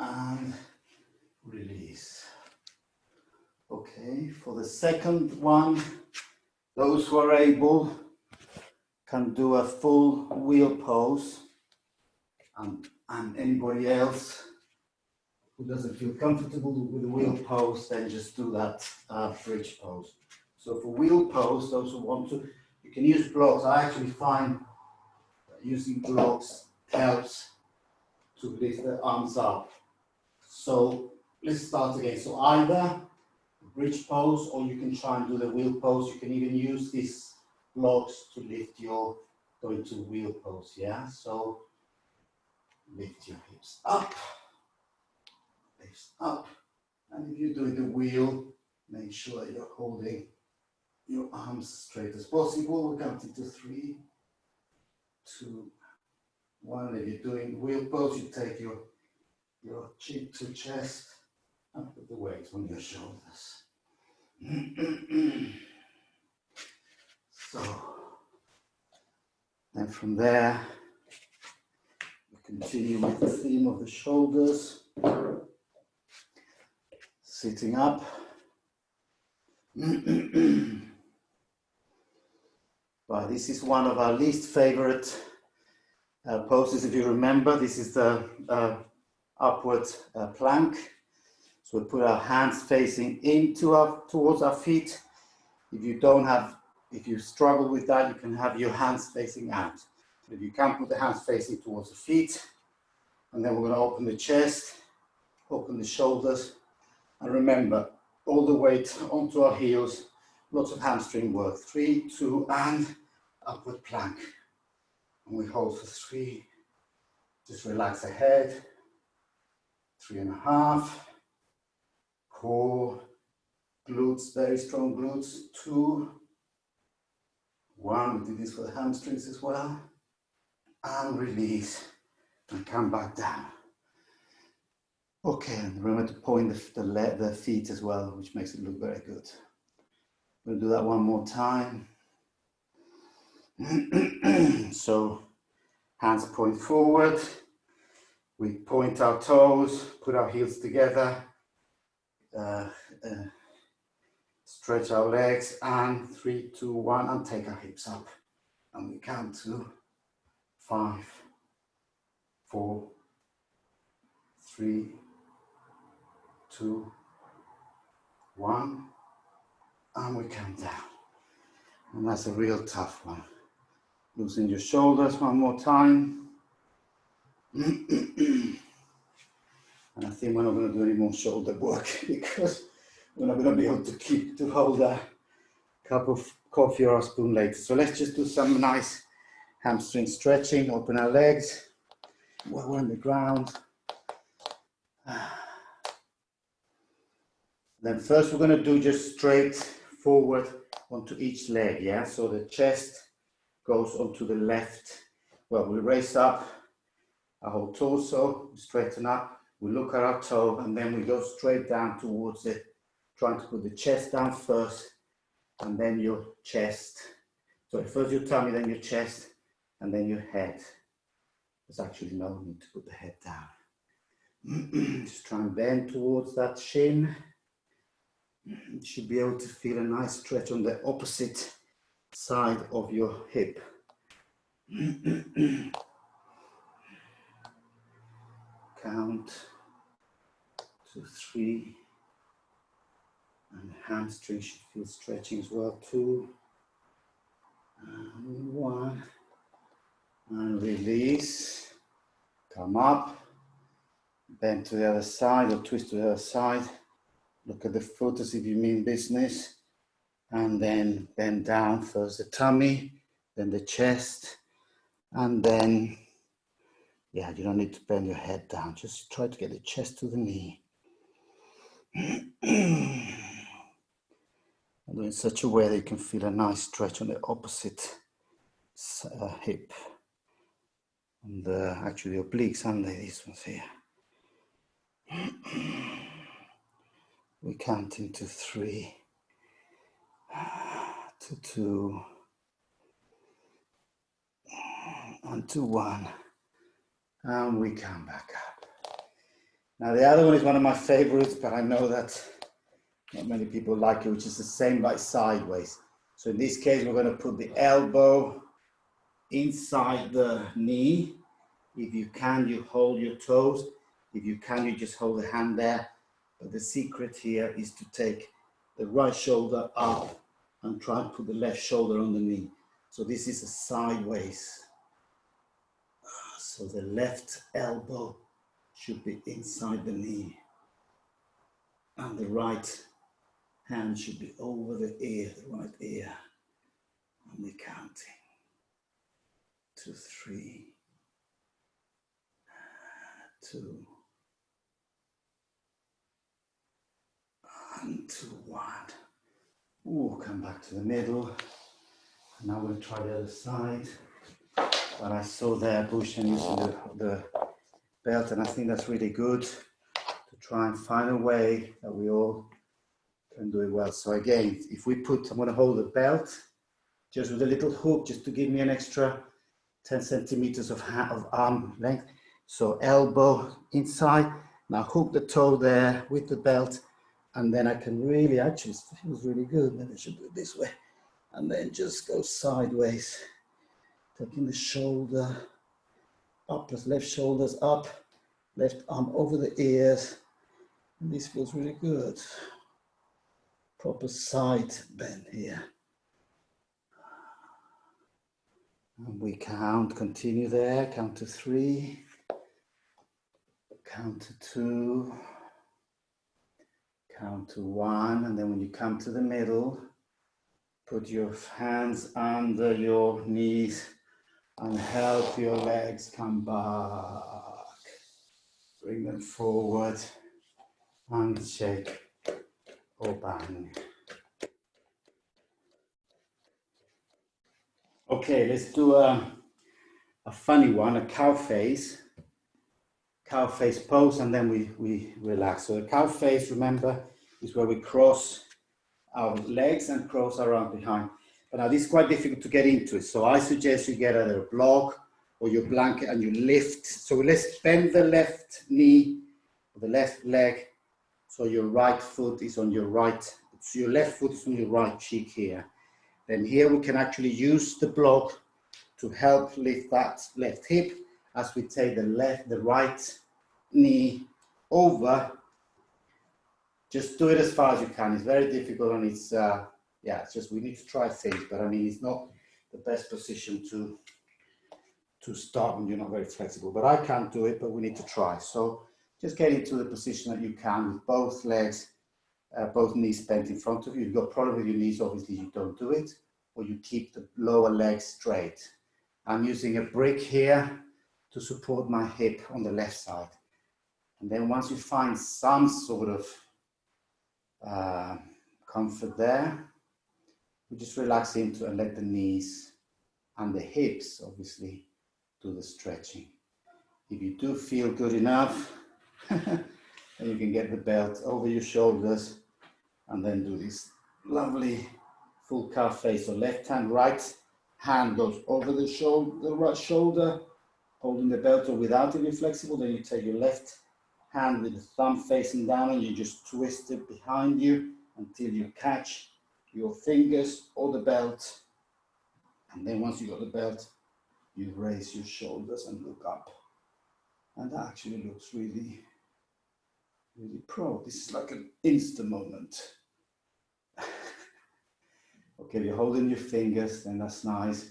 Speaker 1: and release. Okay, for the second one, those who are able can do a full wheel pose, and And anybody else who doesn't feel comfortable with the wheel pose, then just do that bridge pose. So for wheel pose, those who want to, you can use blocks. I actually find that using blocks helps to lift the arms up. So let's start again. So either bridge pose, or you can try and do the wheel pose. You can even use these blocks to lift your, go into wheel pose, yeah? So lift your hips up, and if you're doing the wheel, make sure that you're holding your arms straight as possible. We'll count into 3, 2, 1. If you're doing wheel pose, you take your chin to chest and put the weight on your shoulders. So, then from there, we continue with the theme of the shoulders. Sitting up. Well, this is one of our least favorite poses, if you remember. This is the upward plank. So we put our hands facing towards our feet. If you struggle with that, you can have your hands facing out. If you can't, put the hands facing towards the feet. And then we're going to open the chest, open the shoulders. And remember, all the weight onto our heels, lots of hamstring work. 3, 2, and upward plank. And we hold for 3. Just relax the head. 3.5. Core, glutes, very strong glutes. 2, 1. We do this for the hamstrings as well. And release and come back down. Okay, and remember to point the feet as well, which makes it look very good. We'll do that one more time. So, hands point forward. We point our toes, put our heels together, stretch our legs, and 3, 2, 1, and take our hips up. And we count to 5, 4, 3, 2, 1, and we come down. And that's a real tough one. Loosen your shoulders one more time. And I think we're not going to do any more shoulder work because we're not going to be able to hold a cup of coffee or a spoon later. So let's just do some nice hamstring stretching. Open our legs while we're on the ground. Then first we're going to do just straight forward onto each leg, yeah? So the chest goes onto the left. Well, we raise up our whole torso, straighten up, we look at our toe, and then we go straight down towards it, trying to put the chest down first, and then your chest. So first your tummy, then your chest, and then your head. There's actually no need to put the head down. Just try and bend towards that shin. You should be able to feel a nice stretch on the opposite side of your hip. Count to 3. And the hamstring should feel stretching as well. 2. And 1. And release. Come up. Bend to the other side or twist to the other side. Look at the foot as if you mean business. And then bend down, first the tummy, then the chest. And then, yeah, you don't need to bend your head down. Just try to get the chest to the knee. And do it in such a way that you can feel a nice stretch on the opposite hip. And actually the obliques under these ones here. We count into 3, to 2, and to 1, and we come back up. Now the other one is one of my favorites, but I know that not many people like it, which is the same like sideways. So in this case, we're going to put the elbow inside the knee, If you can, you hold your toes. If you can, you just hold the hand there. But the secret here is to take the right shoulder up and try and put the left shoulder on the knee. So this is a sideways. So the left elbow should be inside the knee. And the right hand should be over the ear, the right ear. And we're counting. 2, 3, 2, and 2, 1. Ooh, come back to the middle. Now we'll try the other side. But I saw there Bhushan using the belt, and I think that's really good to try and find a way that we all can do it well. So again, if we put, I'm going to hold the belt just with a little hook, just to give me an extra 10 centimeters of arm length. So elbow inside. Now hook the toe there with the belt, and then I can really, actually, it feels really good. Maybe I should do it this way. And then just go sideways, taking the shoulder up, left shoulders up, left arm over the ears. And this feels really good. Proper side bend here. And we count, continue there, count to 3, count to 2, count to 1, and then when you come to the middle, put your hands under your knees and help your legs come back. Bring them forward and shake or bang. Okay, let's do a funny one, a cow face pose, and then we relax. So the cow face, remember, is where we cross our legs and cross our arm behind. But now this is quite difficult to get into it. So I suggest you get either a block or your blanket and you lift. So let's bend the left knee, the left leg. So your right foot is on your right, so your left foot is on your right cheek here. Then here we can actually use the block to help lift that left hip as we take the right knee over. Just do it as far as you can. It's very difficult, and it's it's just we need to try things. But I mean, it's not the best position to start when you're not very flexible. But I can't do it, but we need to try. So just get into the position that you can with both legs, both knees bent in front of you. You've got problem with your knees, obviously you don't do it, or you keep the lower leg straight. I'm using a brick here to support my hip on the left side. And then once you find some sort of comfort there, we just relax into and let the knees and the hips obviously do the stretching. If you do feel good enough, then you can get the belt over your shoulders and then do this lovely full calf face. So left hand, right hand goes over the shoulder, the right shoulder, holding the belt, or without it, you're flexible. Then you take your left hand with the thumb facing down and you just twist it behind you until you catch your fingers or the belt. And then once you got the belt, you raise your shoulders and look up. And that actually looks really, really pro. This is like an instant moment. Okay, you're holding your fingers, then that's nice.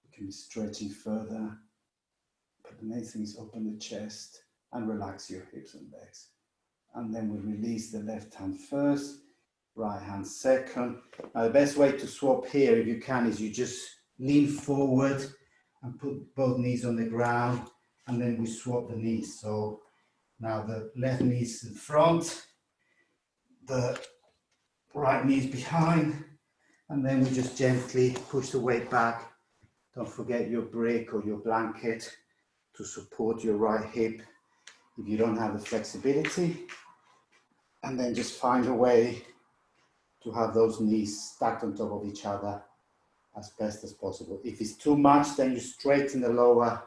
Speaker 1: You can be stretching further. But the main thing is open the chest and relax your hips and legs. And then we release the left hand first, right hand second. Now the best way to swap here, if you can, is you just lean forward and put both knees on the ground, and then we swap the knees. So now the left knee is in front, the right knee is behind, and then we just gently push the weight back. Don't forget your brick or your blanket to support your right hip if you don't have the flexibility. And then just find a way to have those knees stacked on top of each other as best as possible. If it's too much, then you straighten the lower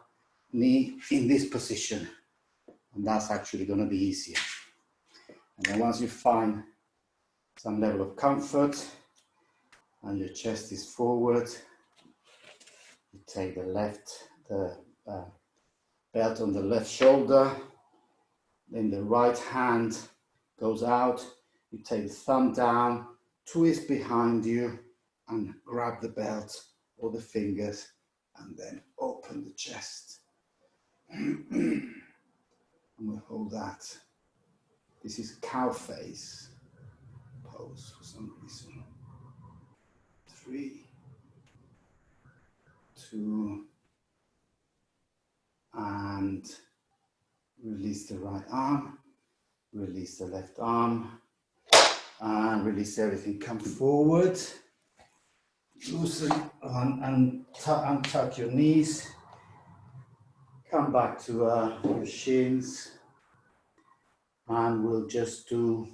Speaker 1: knee in this position. And that's actually going to be easier. And then once you find some level of comfort and your chest is forward, you take the belt on the left shoulder. Then the right hand goes out. You take the thumb down, twist behind you, and grab the belt or the fingers, and then open the chest. And we hold that. This is cow face pose for some reason. 3, 2, and release the right arm, release the left arm, and release everything. Come forward, loosen and untuck your knees. Come back to your shins, and we'll just do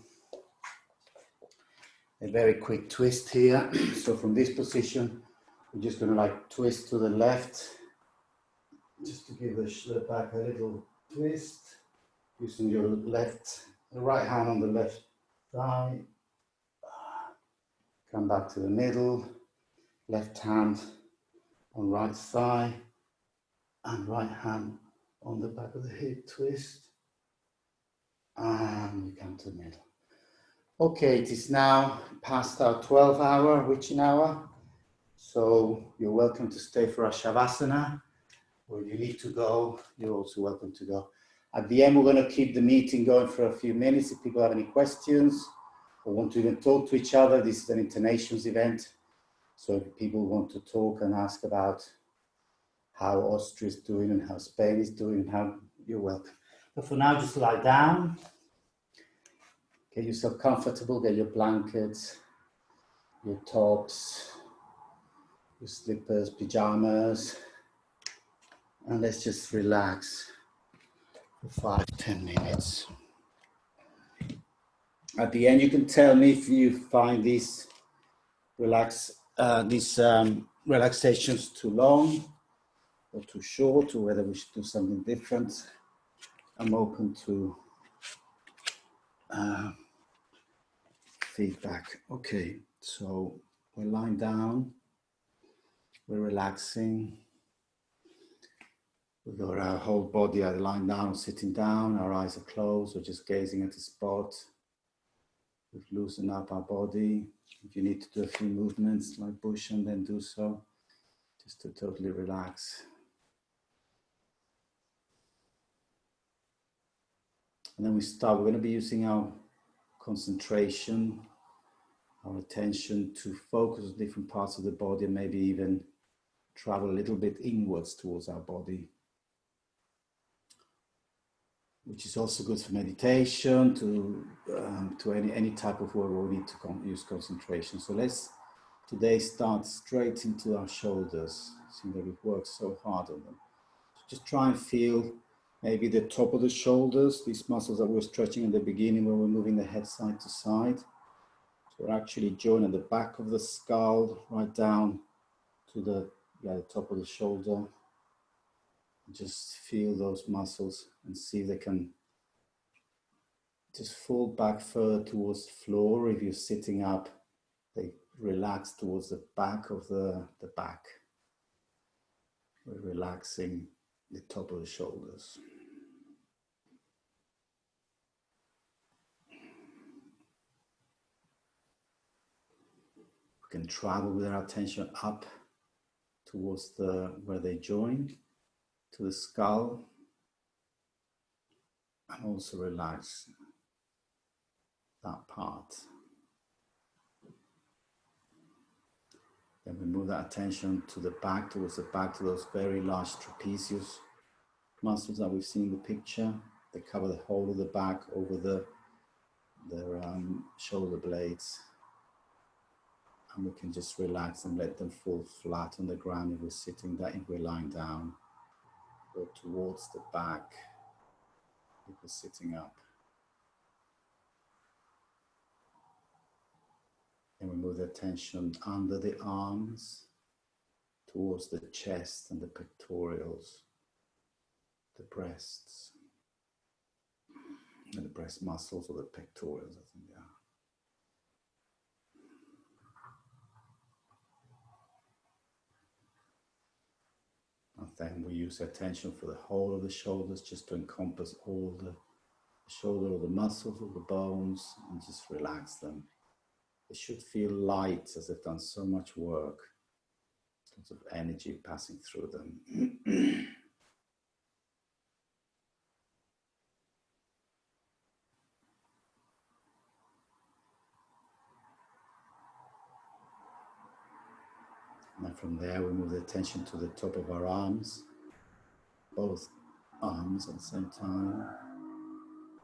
Speaker 1: a very quick twist here. So from this position, we're just going to like twist to the left, just to give the back a little twist, using your right hand on the left thigh. Come back to the middle, left hand on right thigh, and right hand on the back of the hip, twist, and we come to the middle. Okay, it is now past our 12-hour witching hour, so you're welcome to stay for our Savasana, or if you need to go, you're also welcome to go. At the end, we're going to keep the meeting going for a few minutes. If people have any questions or want to even talk to each other, this is an internations event, so if people want to talk and ask about how Austria is doing and how Spain is doing, you're welcome. But for now, just lie down. Get yourself comfortable, get your blankets, your tops, your slippers, pajamas, and let's just relax for 5-10 minutes. At the end, you can tell me if you find these relaxations too long or too short, or whether we should do something different. I'm open to feedback. Okay, so we're lying down, we're relaxing. We've got our whole body either lying down or sitting down, our eyes are closed or just gazing at the spot. We've loosened up our body. If you need to do a few movements like push and then do so, just to totally relax. And then we start, we're going to be using our concentration, our attention to focus on different parts of the body and maybe even travel a little bit inwards towards our body, which is also good for meditation, to any type of work where we need to use concentration. So let's today start straight into our shoulders. See that we've worked so hard on them. So just try and feel maybe the top of the shoulders, these muscles that we're stretching in the beginning when we're moving the head side to side. So we're actually joining the back of the skull right down to the top of the shoulder. Just feel those muscles and see if they can just fall back further towards the floor. If you're sitting up, they relax towards the back of the back. We're relaxing the top of the shoulders. We can travel with our attention up towards where they join, to the skull, and also relax that part. Then we move that attention to the back, towards the back, to those very large trapezius muscles that we've seen in the picture. They cover the whole of the back over the shoulder blades. And we can just relax and let them fall flat on the ground if we're sitting, if we're lying down, or towards the back if we're sitting up. And we move the attention under the arms, towards the chest and the pectorals, the breasts, and the breast muscles or the pectorals, I think they are. Now Then we use attention for the whole of the shoulders, just to encompass all the shoulder, all the muscles, all the bones, and just relax them. They should feel light, as they've done so much work. Lots of energy passing through them. And then from there, we move the attention to the top of our arms, both arms at the same time.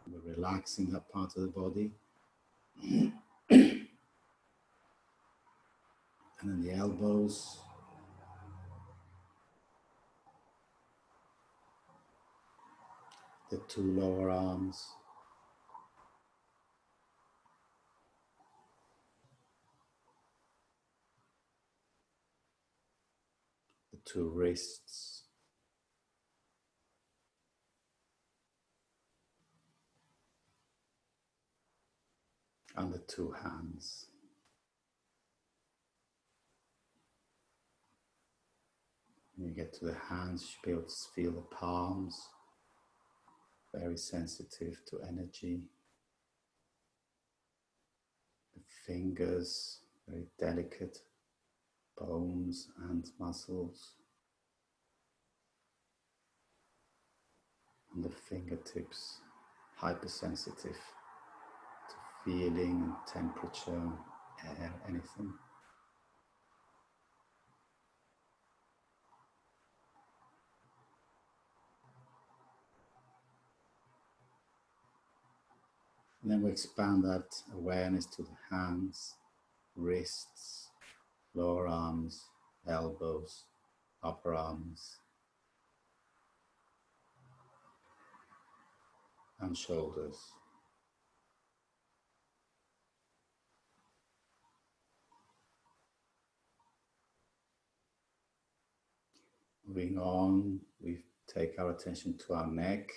Speaker 1: We're relaxing that part of the body. And then the elbows. The two lower arms. The two wrists. And the two hands. When you get to the hands, you should be able to feel the palms, very sensitive to energy. The fingers, very delicate bones and muscles. And the fingertips, hypersensitive to feeling and temperature, air, anything. And then we expand that awareness to the hands, wrists, lower arms, elbows, upper arms, and shoulders. Moving on, we take our attention to our neck,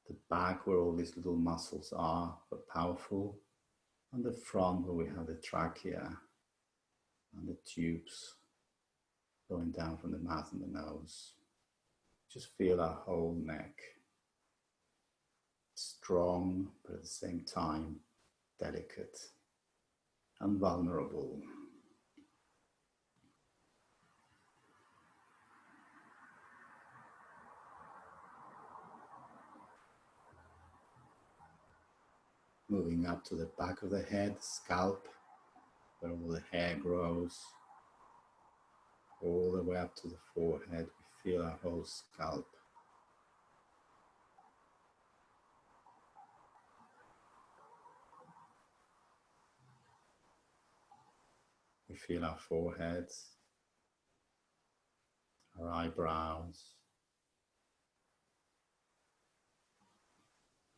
Speaker 1: the back where all these little muscles are, but powerful, and the front where we have the trachea and the tubes going down from the mouth and the nose. Just feel our whole neck, strong, but at the same time, delicate and vulnerable. Moving up to the back of the head, scalp, where all the hair grows, all the way up to the forehead. We feel our whole scalp. We feel our foreheads, our eyebrows.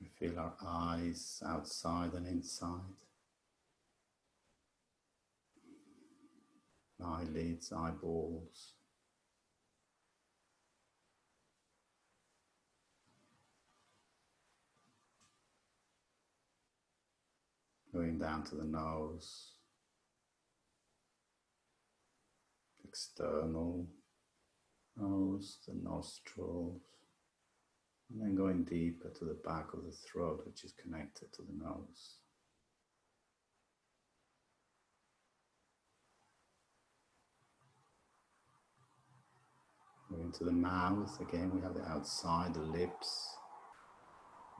Speaker 1: We feel our eyes outside and inside. Eyelids, eyeballs. Going down to the nose. External nose, the nostrils. And then going deeper to the back of the throat, which is connected to the nose. Moving to the mouth, again we have the outside, the lips.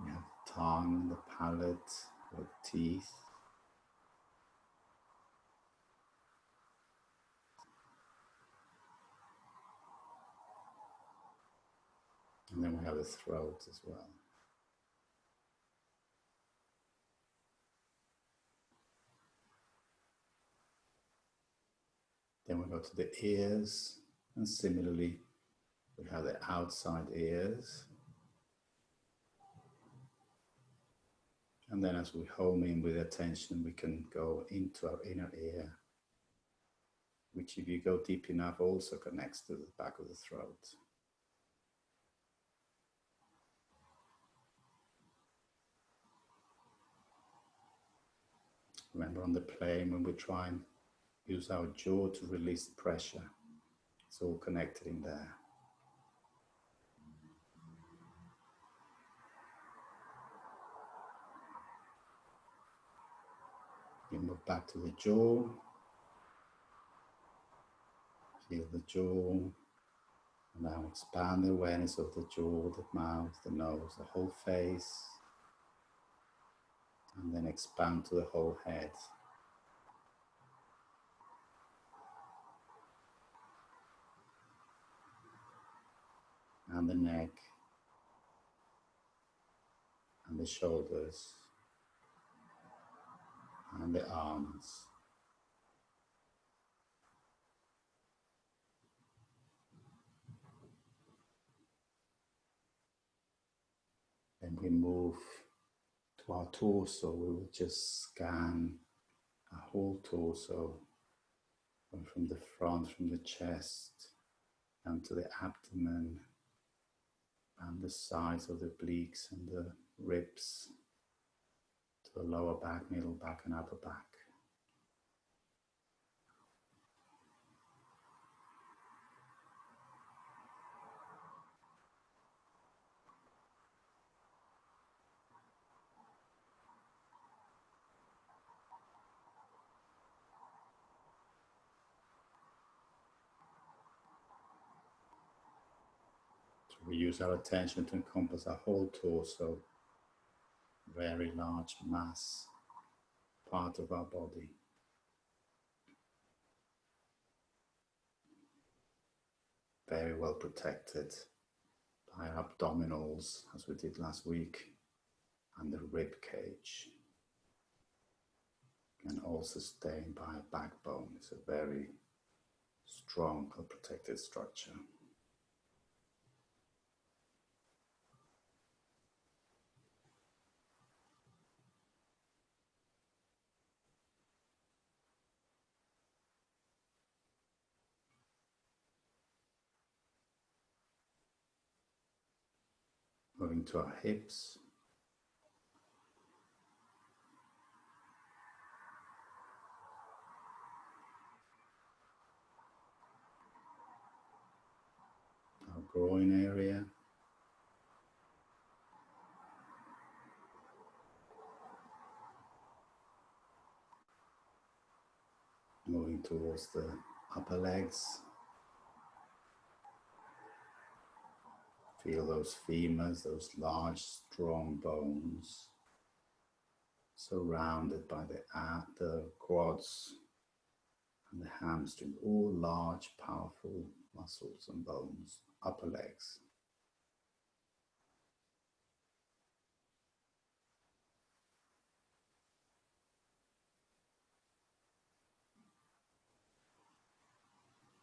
Speaker 1: We have the tongue, the palate, the teeth. And then we have the throat as well. Then we go to the ears, and similarly, we have the outside ears. And then as we home in with attention, we can go into our inner ear, which if you go deep enough also connects to the back of the throat. Remember on the plane when we try and use our jaw to release the pressure, it's all connected in there. We move back to the jaw. Feel the jaw. Now expand the awareness of the jaw, the mouth, the nose, the whole face. And then expand to the whole head. And the neck. And the shoulders. And the arms. Then we move to our torso. We will just scan our whole torso, from the front, from the chest, down to the abdomen, and the sides of the obliques and the ribs, to the lower back, middle back, and upper back. We use our attention to encompass our whole torso, very large mass, part of our body. Very well protected by our abdominals, as we did last week, and the rib cage. And also sustained by a backbone. It's a very strong, protected structure. Moving to our hips. Our groin area. Moving towards the upper legs. Feel those femurs, those large, strong bones, surrounded by the quads and the hamstring, all large, powerful muscles and bones, upper legs.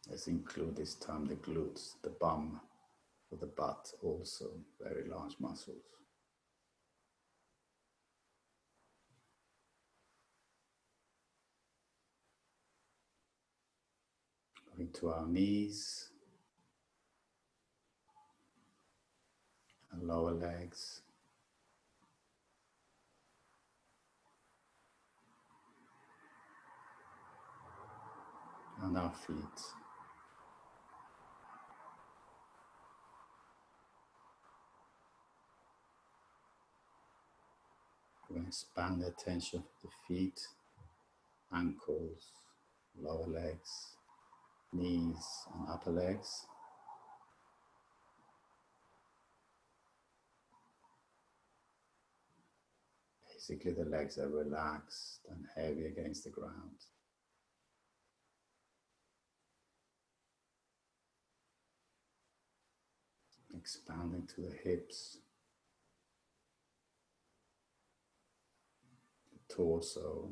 Speaker 1: Let's include this time the glutes, the bum, for the butt, also very large muscles. Going to our knees, our lower legs, and our feet. We're going to expand the attention of the feet, ankles, lower legs, knees, and upper legs. Basically, the legs are relaxed and heavy against the ground. Expanding to the hips, the torso,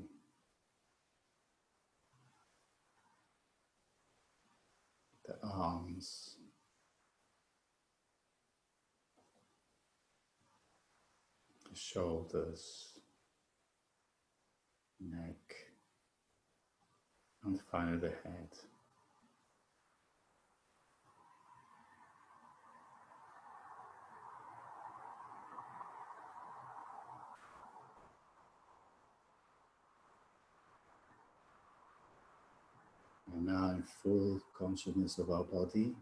Speaker 1: the arms, the shoulders, neck, and finally the head. And now in full consciousness of our body,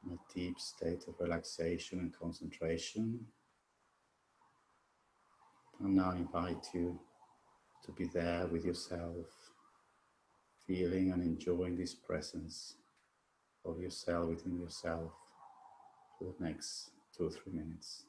Speaker 1: in a deep state of relaxation and concentration. And now I invite you to be there with yourself, feeling and enjoying this presence of yourself within yourself for the next 2 or 3 minutes.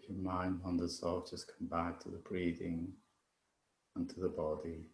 Speaker 1: If your mind wanders off, just come back to the breathing and to the body.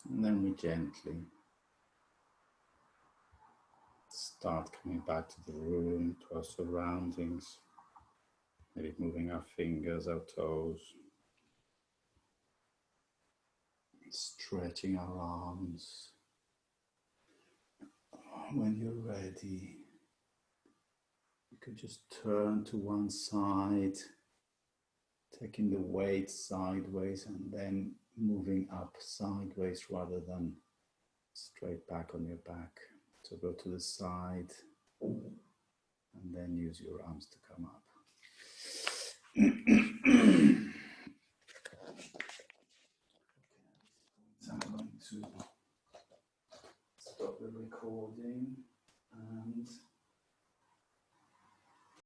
Speaker 1: And then we gently start coming back to the room, to our surroundings, maybe moving our fingers, our toes, stretching our arms. When you're ready, you could just turn to one side, taking the weight sideways and then moving up sideways rather than straight back on your back. So go to the side and then use your arms to come up. So I'm going to stop the recording and